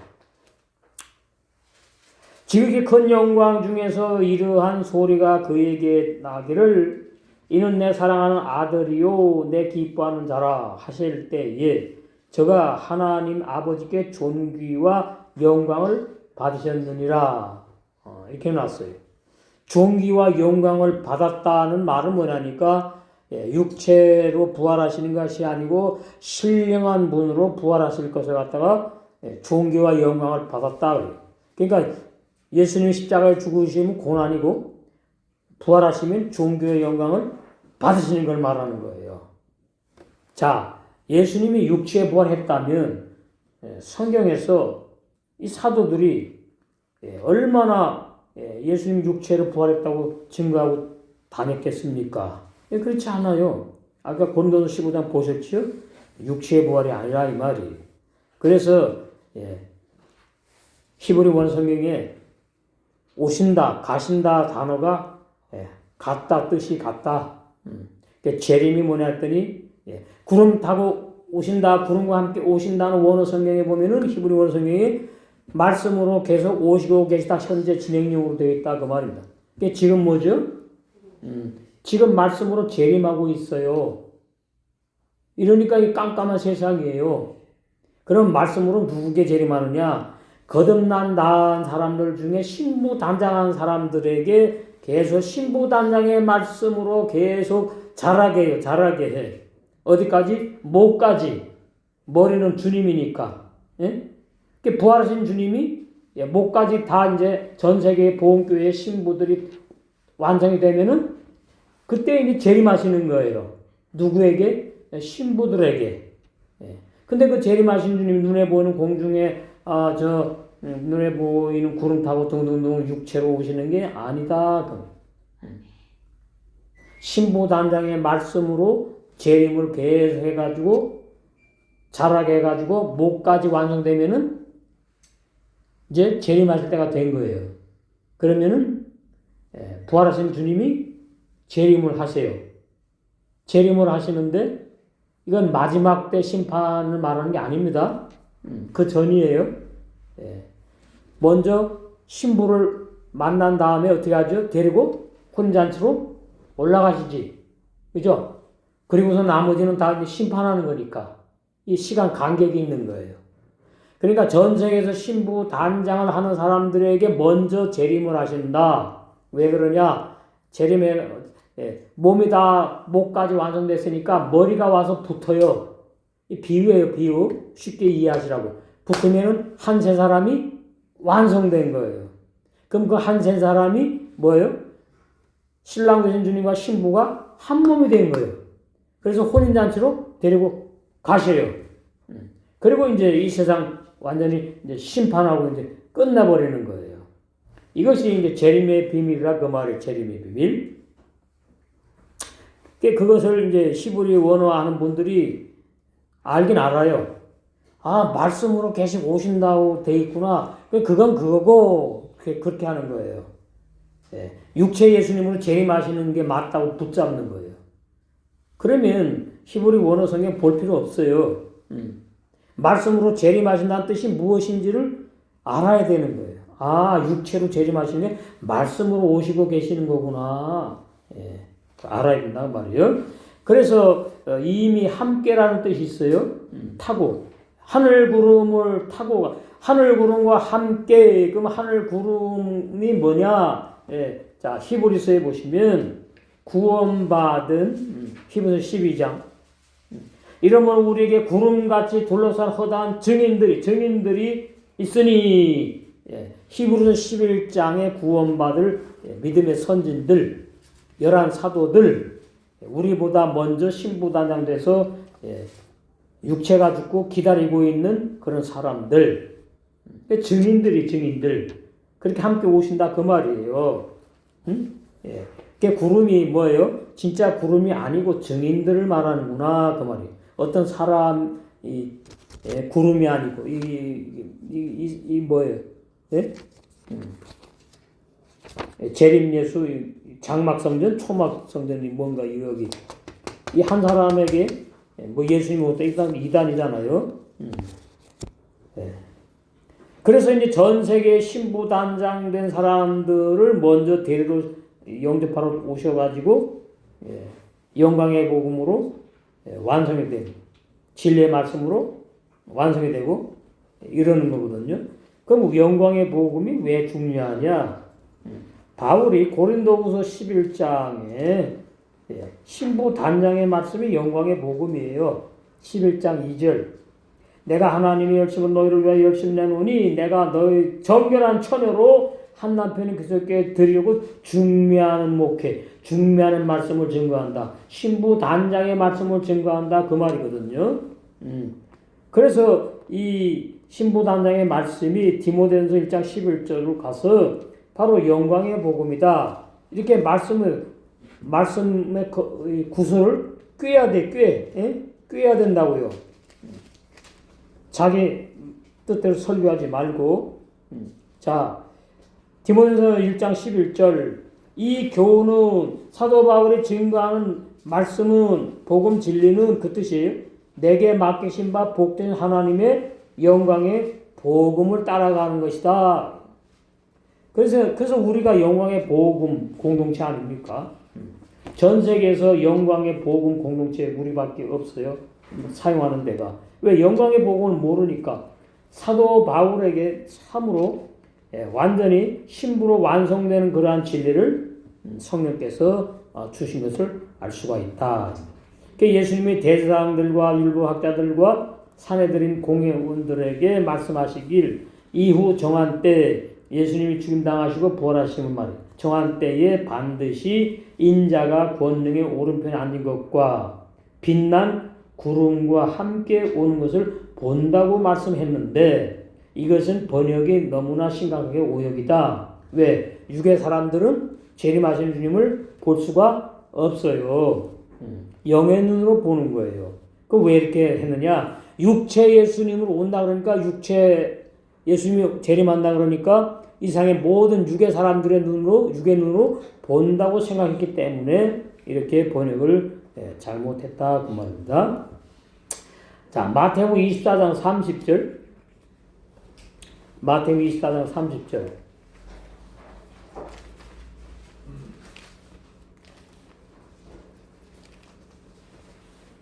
지극히 큰 영광 중에서 이러한 소리가 그에게 나기를 이는 내 사랑하는 아들이요 내 기뻐하는 자라 하실 때에 저가 하나님 아버지께 존귀와 영광을 받으셨느니라. 이렇게 해놨어요. 존귀와 영광을 받았다는 말은 뭐냐니까 육체로 부활하시는 것이 아니고 신령한 분으로 부활하실 것을 갖다가 존귀와 영광을 받았다. 그러니까 예수님 십자가에 죽으시면 고난이고 부활하시면 존귀와 영광을 받으시는 걸 말하는 거예요. 자, 예수님이 육체에 부활했다면 성경에서 이 사도들이 얼마나 예수님 육체로 부활했다고 증거하고 다녔겠습니까? 그렇지 않아요. 아까 고린도서 15장 보셨죠? 육체의 부활이 아니라 이 말이. 그래서 히브리 원성경에 오신다, 가신다 단어가 같다 뜻이 같다. 재림이 뭐냐 했더니 구름 타고 오신다, 구름과 함께 오신다는 원어 성경에 보면은 히브리 원어 성경에 말씀으로 계속 오시고 계시다 현재 진행형으로 되어 있다 그 말입니다. 지금 뭐죠? 지금 말씀으로 재림하고 있어요. 이러니까 이 깜깜한 세상이에요. 그럼 말씀으로 누구에게 재림하느냐? 거듭난 나은 사람들 중에 신부단장한 사람들에게 계속 신부단장의 말씀으로 계속 자라게 해요. 자라게 해. 어디까지? 목까지. 머리는 주님이니까. 예? 부활하신 주님이 목까지 다 이제 전 세계 보험교회 신부들이 완성이 되면은 그때 이제 재림하시는 거예요. 누구에게? 신부들에게. 근데 그 재림하신 주님 눈에 보이는 공중에 눈에 보이는 구름 타고 등등등 육체로 오시는 게 아니다. 신부단장의 말씀으로 재림을 계속 해가지고 자라게 해가지고 목까지 완성되면은 이제 재림하실 때가 된 거예요. 그러면은 부활하신 주님이 재림을 하세요. 재림을 하시는데 이건 마지막 때 심판을 말하는 게 아닙니다. 그 전이에요. 예. 먼저 신부를 만난 다음에 어떻게 하죠? 데리고 혼인잔치로 올라가시지. 그죠? 그리고서 나머지는 다 심판하는 거니까. 이 시간 간격이 있는 거예요. 그러니까 전 세계에서 신부 단장을 하는 사람들에게 먼저 재림을 하신다. 왜 그러냐? 재림에 몸이 다 목까지 완성됐으니까 머리가 와서 붙어요. 이 비유예요, 비유. 쉽게 이해하시라고. 붙으면은 한 세 사람이 완성된 거예요. 그럼 그 한 세 사람이 뭐예요? 신랑 되신 주님과 신부가 한 몸이 된 거예요. 그래서 혼인잔치로 데리고 가셔요. 그리고 이제 이 세상 완전히 이제 심판하고 이제 끝나버리는 거예요. 이것이 이제 재림의 비밀이라 그 말이에요. 재림의 비밀. 그것을 이제 히브리 원어하는 분들이 알긴 알아요. 아, 말씀으로 계속 오신다고 돼 있구나. 그건 그거고, 그렇게 하는 거예요. 예. 육체 예수님으로 재림하시는 게 맞다고 붙잡는 거예요. 그러면 히브리 원어 성경 볼 필요 없어요. 말씀으로 재림하신다는 뜻이 무엇인지를 알아야 되는 거예요. 아, 육체로 재림하시는 게 말씀으로 오시고 계시는 거구나. 예. 알아야 된다고 말이에요. 그래서 이미 함께라는 뜻이 있어요. 타고. 하늘 구름을 타고, 하늘 구름과 함께, 그럼 하늘 구름이 뭐냐? 예. 자, 히브리서에 보시면 구원받은 히브리서 12장. 이러면 우리에게 구름같이 둘러싼 허다한 증인들이 있으니, 예. 히브리서 11장에 구원받을 믿음의 선진들, 11 사도들, 우리보다 먼저 신부단장돼서 육체가 죽고 기다리고 있는 그런 사람들, 증인들 그렇게 함께 오신다 그 말이에요. 예. 그 구름이 뭐예요? 진짜 구름이 아니고 증인들을 말하는구나 그 말이에요. 어떤 사람이 구름이 아니고 이 뭐예요? 예? 재림 예수, 장막 성전, 초막 성전이 뭔가 여기 이 한 사람에게 뭐 예수님이 어떤 이단이잖아요. 예. 그래서 이제 전 세계 신부 단장된 사람들을 먼저 데리러 영접하러 오셔가지고 영광의 복음으로 완성이 되고 진리의 말씀으로 완성이 되고 이러는 거거든요. 그럼 영광의 복음이 왜 중요하냐? 바울이 고린도후서 11장에 신부 단장의 말씀이 영광의 복음이에요. 11장 2절. 내가 하나님의 열심을 너희를 위하여 열심 내노니 내가 너희 정결한 처녀로 한 남편이 그리스도께 드리려고 중매하는 목회, 중매하는 말씀을 증거한다. 신부 단장의 말씀을 증거한다. 그 말이거든요. 그래서 이 신부 단장의 말씀이 디모데전서 1장 11절로 가서 바로 영광의 복음이다. 이렇게 말씀의 구설을 꿰야 돼, 꿰야 된다고요. 자기 뜻대로 설교하지 말고. 자, 디모데전서 1장 11절. 이 교훈은 사도 바울이 증거하는 말씀은 복음 진리는 그 뜻이에요. 내게 맡기신 바 복된 하나님의 영광의 복음을 따라가는 것이다. 그래서 우리가 영광의 복음 공동체 아닙니까? 전 세계에서 영광의 복음 공동체 우리밖에 없어요. 사용하는 데가. 왜 영광의 복음을 모르니까 사도 바울에게 참으로 완전히 신부로 완성되는 그러한 진리를 성령께서 주신 것을 알 수가 있다. 예수님이 대제사장들과 율법학자들과 사내들인 공회원들에게 말씀하시길 이후 정한 때 예수님이 죽임당하시고 부활하시는 말이에요. 정한 때에 반드시 인자가 권능의 오른편에 앉은 것과 빛난 구름과 함께 오는 것을 본다고 말씀했는데 이것은 번역이 너무나 심각하게 오역이다. 왜? 육의 사람들은 재림하신 주님을 볼 수가 없어요. 영의 눈으로 보는 거예요. 그럼 왜 이렇게 했느냐? 육체 예수님으로 온다 그러니까 육체 예수님이 재림한다 그러니까 이 세상의 모든 육의 사람들의 눈으로 육의 눈으로 본다고 생각했기 때문에 이렇게 번역을 잘못했다 그 말입니다. 자, 마태복음 24장 30절 마태복음 24장 30절.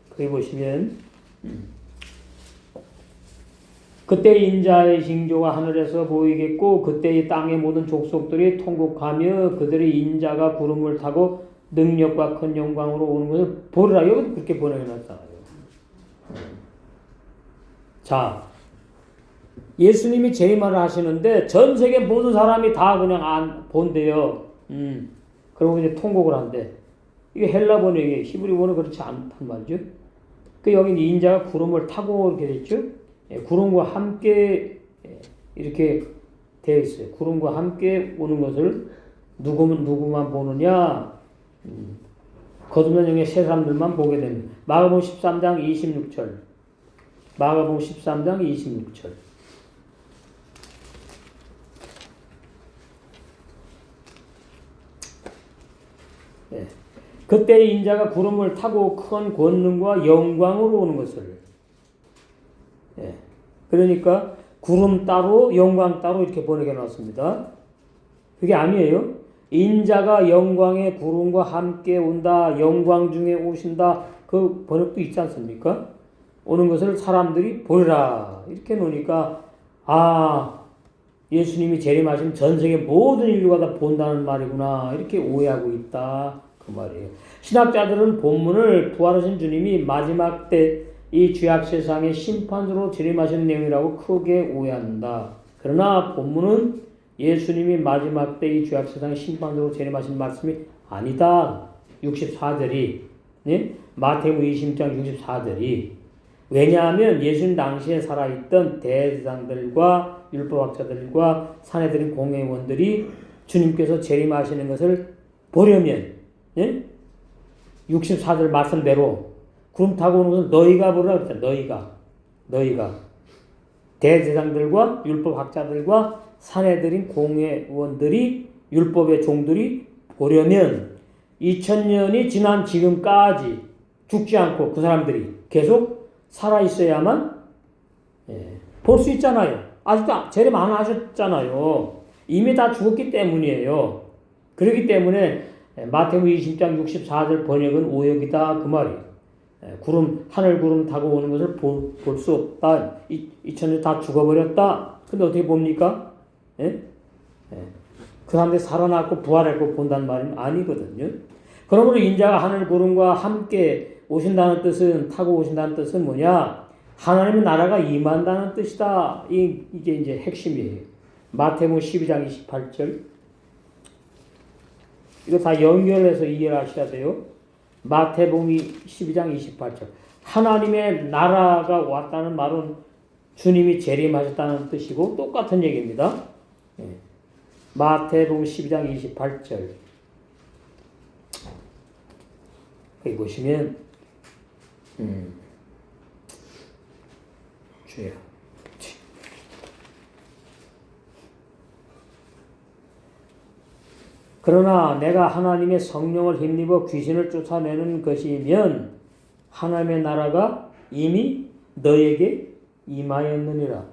거기 보시면 그때 인자의 징조가 하늘에서 보이겠고 그때 이 땅의 모든 족속들이 통곡하며 그들의 인자가 구름을 타고 능력과 큰 영광으로 오는 것을 보리라. 여기도 그렇게 번역해놨잖아요. 자, 예수님이 재림을 하시는데 전 세계 모든 사람이 다 그냥 안 본대요. 그리고 이제 통곡을 한대. 이게 헬라 번역이 히브리 번역 그렇지 않단 말이죠. 그 여기 인자가 구름을 타고 이렇게 됐죠. 구름과 함께 이렇게 되어 있어요. 구름과 함께 오는 것을 누구만 보느냐? 거듭난 영의 세 사람들만 보게 됩니다. 마가복음 13장 26절. 마가복음 13장 26절. 네. 그때 인자가 구름을 타고 큰 권능과 영광으로 오는 것을. 네. 그러니까 구름 따로 영광 따로 이렇게 번역해 놨습니다. 그게 아니에요. 인자가 영광의 구름과 함께 온다. 영광 중에 오신다. 그 번역도 있지 않습니까? 오는 것을 사람들이 보리라. 이렇게 놓으니까 예수님이 재림하시면 전 세계 모든 인류가 다 본다는 말이구나. 이렇게 오해하고 있다. 그 말이에요. 신학자들은 본문을 부활하신 주님이 마지막 때 이 죄악 세상의 심판으로 재림하시는 내용이라고 크게 오해한다. 그러나 본문은 예수님이 마지막 때 이 죄악 세상의 심판으로 재림하신 말씀이 아니다. 64절이 네? 마태복음 20장 64절이 왜냐하면 예수님 당시에 살아있던 대제사장들과 율법학자들과 사내들인 공회원들이 주님께서 재림하시는 것을 보려면 예? 64절 말씀대로 구름 타고 오는 것은 너희가 보라 그랬잖아. 너희가 대제사장들과 율법학자들과 사내들인 공회원들이 율법의 종들이 보려면 2000년이 지난 지금까지 죽지 않고 그 사람들이 계속 살아있어야만 볼 수 있잖아요. 아직도 재림 안 하셨잖아요. 이미 다 죽었기 때문이에요. 그렇기 때문에 마태복음 20장 64절 번역은 오역이다 그 말이에요. 하늘 구름 타고 오는 것을 볼 수 없다. 2000년 다 죽어버렸다. 근데 어떻게 봅니까? 그 사람들이 살아났고 부활했고 본다는 말은 아니거든요. 그러므로 인자가 하늘 구름과 함께 오신다는 뜻은 타고 오신다는 뜻은 뭐냐? 하나님의 나라가 임한다는 뜻이다. 이게 이제 핵심이에요. 마태복음 12장 28절. 이거 다 연결해서 이해를 하셔야 돼요. 마태복음 12장 28절. 하나님의 나라가 왔다는 말은 주님이 재림하셨다는 뜻이고 똑같은 얘기입니다. 마태복음 12장 28절. 여기 보시면 주여. 그러나 내가 하나님의 성령을 힘입어 귀신을 쫓아내는 것이면 하나님의 나라가 이미 너에게 임하였느니라.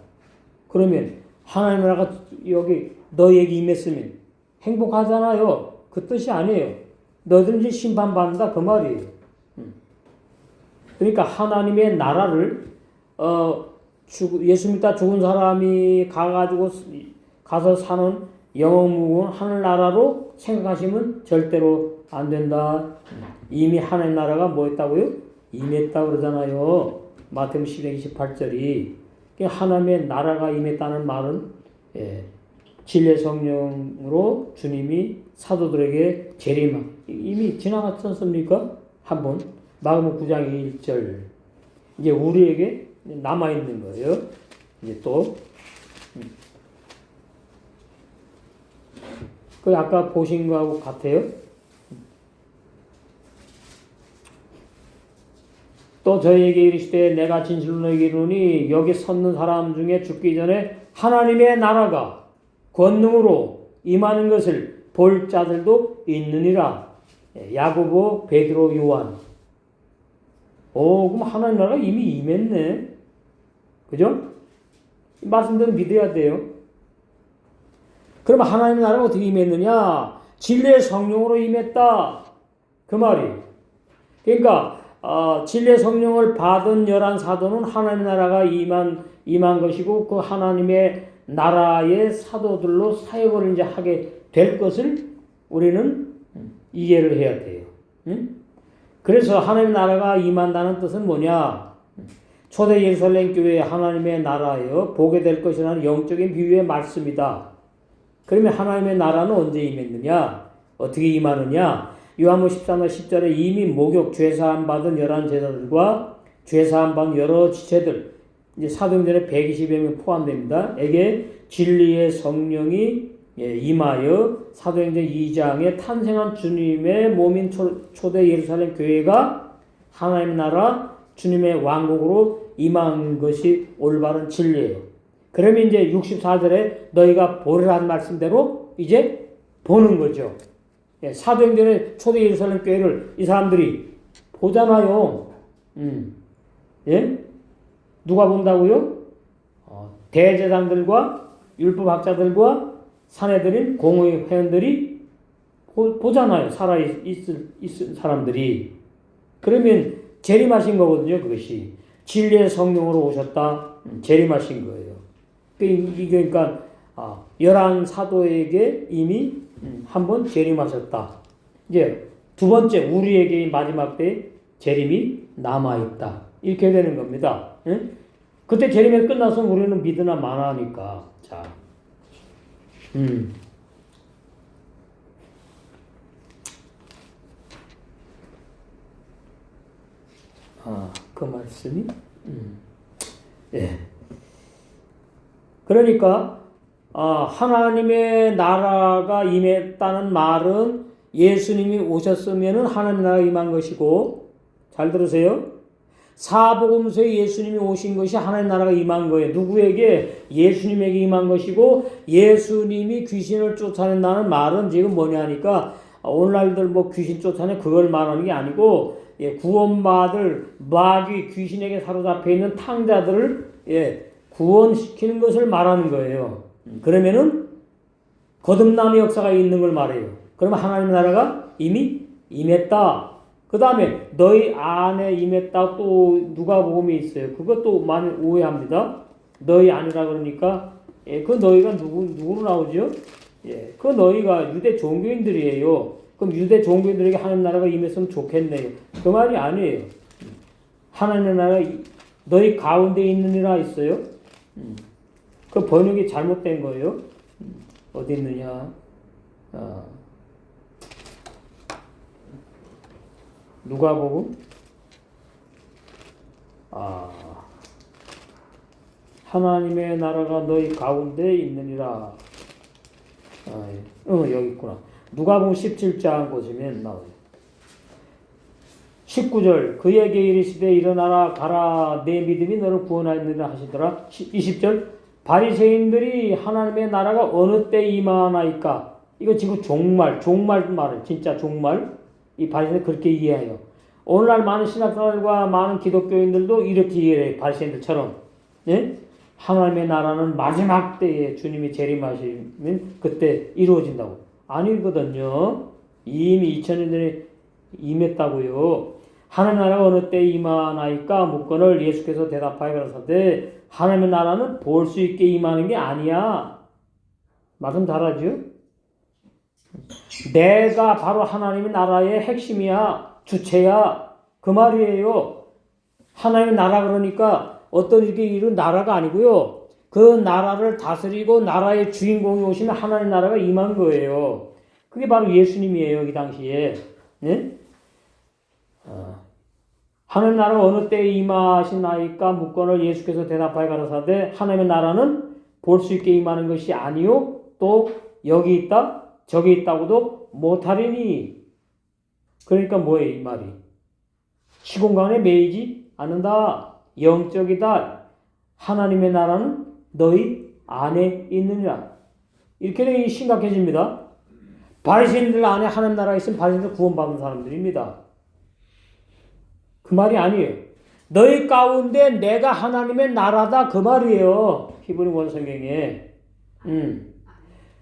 그러면 하나님의 나라가 여기 너에게 임했으면 행복하잖아요. 그 뜻이 아니에요. 너희들은 이제 심판받는다 그 말이에요. 그러니까 하나님의 나라를 예수 믿다 죽은 사람이 가서 사는 영원무궁 하늘나라로 생각하시면 절대로 안 된다. 이미 하늘 나라가 뭐 했다고요? 임했다고 그러잖아요. 마태복음 12장 28절이. 하나님의 나라가 임했다는 말은 진리의 성령으로 주님이 사도들에게 재림 이미 지나갔지 않습니까? 한번 마가복음 9장 1절 이제 우리에게 남아있는 거예요. 이제 또 그 아까 보신 거하고 같아요. 또 저희에게 이르시되 내가 진실로 너희에게 이르노니 여기 섰는 사람 중에 죽기 전에 하나님의 나라가 권능으로 임하는 것을 볼 자들도 있느니라. 야고보, 베드로, 요한. 그럼 하나님 나라가 이미 임했네. 그죠? 말씀대로 믿어야 돼요. 그러면 하나님의 나라가 어떻게 임했느냐? 진리의 성령으로 임했다. 그 말이. 그러니까 진리의 성령을 받은 열한 사도는 하나님의 나라가 임한 것이고 그 하나님의 나라의 사도들로 사역을 이제 하게 될 것을 우리는 이해를 해야 돼요. 응? 그래서 하나님의 나라가 임한다는 뜻은 뭐냐? 초대 예루살렘 교회의 하나님의 나라여 보게 될 것이라는 영적인 비유의 말씀이다. 그러면 하나님의 나라는 언제 임했느냐? 어떻게 임하느냐? 요한복음 13장 10절에 이미 목욕 죄사함 받은 열한 제자들과 죄사함 받은 여러 지체들, 이제 사도행전에 120여 명 포함됩니다. 에게 진리의 성령이 임하여 사도행전 2장에 탄생한 주님의 몸인 초대 예루살렘 교회가 하나님의 나라 주님의 왕국으로 임한 것이 올바른 진리예요. 그러면 이제 64절에 너희가 보리라는 말씀대로 이제 보는 거죠. 사도행전의 초대 예루살렘 교회를 이 사람들이 보잖아요. 예? 누가 본다고요? 대제사장들과 율법학자들과 사내들인 공의 회원들이 보잖아요. 살아있을 사람들이. 그러면 재림하신 거거든요. 그것이. 진리의 성령으로 오셨다. 재림하신 거예요. 그러니까 11사도에게 이미 한번 재림하셨다. 이제 두 번째 우리에게 마지막 때 재림이 남아있다. 이렇게 되는 겁니다. 응? 그때 재림이 끝나서 우리는 믿으나 마나니까. 자, 그 말씀이, 예. 그러니까 하나님의 나라가 임했다는 말은 예수님이 오셨으면은 하나님의 나라가 임한 것이고, 잘 들으세요. 사복음서에 예수님이 오신 것이 하나님의 나라가 임한 거예요. 누구에게? 예수님에게 임한 것이고, 예수님이 귀신을 쫓아낸다는 말은 지금 뭐냐 하니까 오늘날들 뭐 귀신 쫓아내 그걸 말하는 게 아니고, 구원받을 마귀 귀신에게 사로잡혀 있는 탕자들을 구원시키는 것을 말하는 거예요. 그러면은 거듭남의 역사가 있는 걸 말해요. 그러면 하나님의 나라가 이미 임했다. 그 다음에 너희 안에 임했다. 또 누가복음에 있어요. 그것도 많이 오해합니다. 너희 안이라 그러니까 그 너희가 누구로 나오죠? 그 너희가 유대 종교인들이에요. 그럼 유대 종교인들에게 하나님 나라가 임했으면 좋겠네요. 그 말이 아니에요. 하나님의 나라 너희 가운데 있느니라 있어요. 그 번역이 잘못된 거예요. 어디 있느냐? 누가복음? 하나님의 나라가 너희 가운데 있느니라. 여기 있구나. 누가복음 17장 보시면 나와요. 19절 그에게 이르시되 일어나라 가라 내 믿음이 너를 구원하였느니라 하시더라. 20절 바리새인들이 하나님의 나라가 어느 때 임하나이까. 이거 지금 종말 말은 진짜 종말. 이 바리새인들 그렇게 이해해요. 오늘날 많은 신학생들과 많은 기독교인들도 이렇게 이해해요. 바리새인들처럼. 네? 하나님의 나라는 마지막 때에 주님이 재림하시면 그때 이루어진다고. 아니거든요. 이미 2000년 전에 임했다고요. 하나님의 나라가 어느 때 임하나이까 묻거늘 예수께서 대답하여 가라사대 하나님의 나라는 볼 수 있게 임하는 게 아니야. 말씀 잘하죠? 내가 바로 하나님의 나라의 핵심이야. 주체야. 그 말이에요. 하나님의 나라 그러니까 어떤 이렇게 이런 나라가 아니고요. 그 나라를 다스리고 나라의 주인공이 오시면 하나님의 나라가 임한 거예요. 그게 바로 예수님이에요. 이 당시에. 네? 하나님의 나라가 어느 때에 임하시나이까 묻거늘 예수께서 대답하여 가라사대 하나님의 나라는 볼 수 있게 임하는 것이 아니요 또 여기 있다 저기 있다고도 못하리니. 그러니까 뭐예요 이 말이? 시공간에 매이지 않는다. 영적이다. 하나님의 나라는 너희 안에 있느니라. 이렇게 되면 심각해집니다. 바리새인들 안에 하나님 나라가 있으면 바리새인들 구원받은 사람들입니다. 그 말이 아니에요. 너희 가운데 내가 하나님의 나라다 그 말이에요. 히브리 원성경에.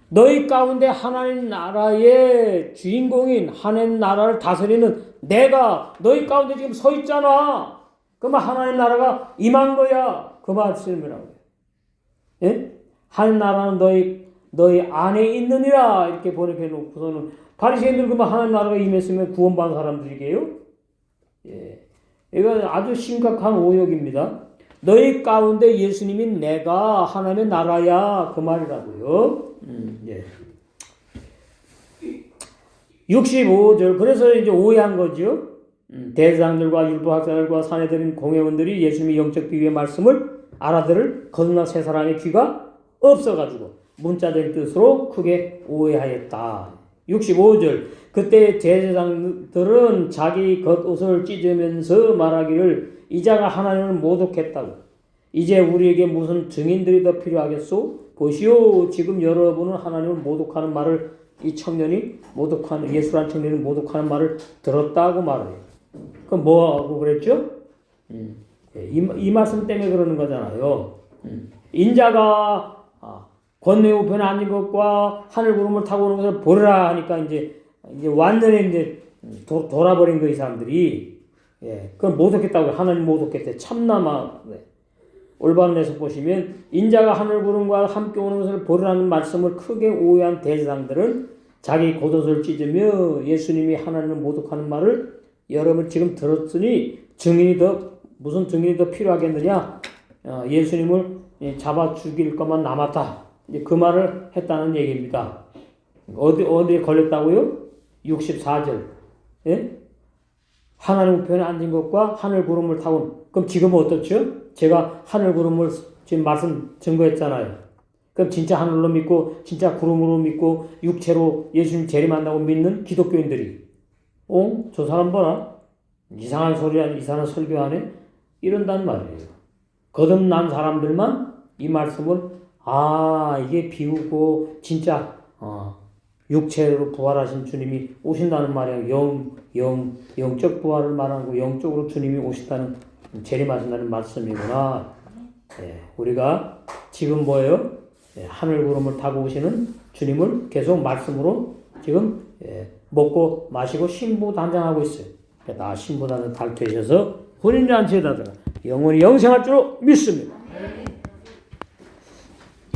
너희 가운데 하나님 나라의 주인공인 하나님 나라를 다스리는 내가 너희 가운데 지금 서 있잖아. 그러면 하나님 나라가 임한 거야. 그 말씀이라고. 예? 하나님 나라는 너희 안에 있느니라 이렇게 번역해 놓고서는 바리새인들 그러면 하나님 나라가 임했으면 구원받은 사람들이게요? 예. 이건 아주 심각한 오역입니다. 너희 가운데 예수님이 내가 하나님의 나라야 그 말이라고요. 예. 65절 그래서 이제 오해한 거죠. 대제사장들과 율법학자들과 사내들인 공회원들이 예수님의 영적 비유의 말씀을 알아들을 거듭난 세 사람의 귀가 없어가지고 문자된 뜻으로 크게 오해하였다. 65절 그때 제사장들은 자기 겉옷을 찢으면서 말하기를 이자가 하나님을 모독했다고. 이제 우리에게 무슨 증인들이 더 필요하겠소? 보시오 지금 여러분은 하나님을 모독하는 말을 이 청년이 모독하는 예수라는 청년이 모독하는 말을 들었다고 말해요. 그럼 뭐하고 그랬죠? 이 말씀 때문에 그러는 거잖아요. 인자가 권내 우편에 앉은 것과 하늘 구름을 타고 오는 것을 보리라 하니까 이제 완전히 이제 돌아버린 거 이 사람들이. 예, 그건 모독했다고 하나님 모독했대. 참나마. 네. 올바른 데서 보시면 인자가 하늘 구름과 함께 오는 것을 보리라는 말씀을 크게 오해한 대제사장들은 자기 겉옷을 찢으며 예수님이 하나님을 모독하는 말을 여러분 지금 들었으니 무슨 증인이 더 필요하겠느냐? 예수님을 잡아 죽일 것만 남았다. 그 말을 했다는 얘기입니다. 어디에 걸렸다고요? 64절. 예? 하나님 우편에 앉은 것과 하늘 구름을 타고. 그럼 지금은 어떻죠? 제가 하늘 구름을 지금 말씀 증거했잖아요. 그럼 진짜 하늘로 믿고 진짜 구름으로 믿고 육체로 예수님 재림한다고 믿는 기독교인들이 저 사람 봐라. 이상한 소리하네. 이상한 설교하네. 이런단 말이에요. 거듭난 사람들만 이 말씀을 이게 비우고 진짜 육체로 부활하신 주님이 오신다는 말이야. 영적 부활을 말하는 거 영적으로 주님이 오신다는 재림하신다는 말씀이구나. 예, 우리가 지금 뭐예요? 하늘 구름을 타고 오시는 주님을 계속 말씀으로 지금 먹고 마시고 신부단장하고 있어요. 다 신부단장 다 되셔서 혼인잔치에다가 영원히 영생할 줄로 믿습니다.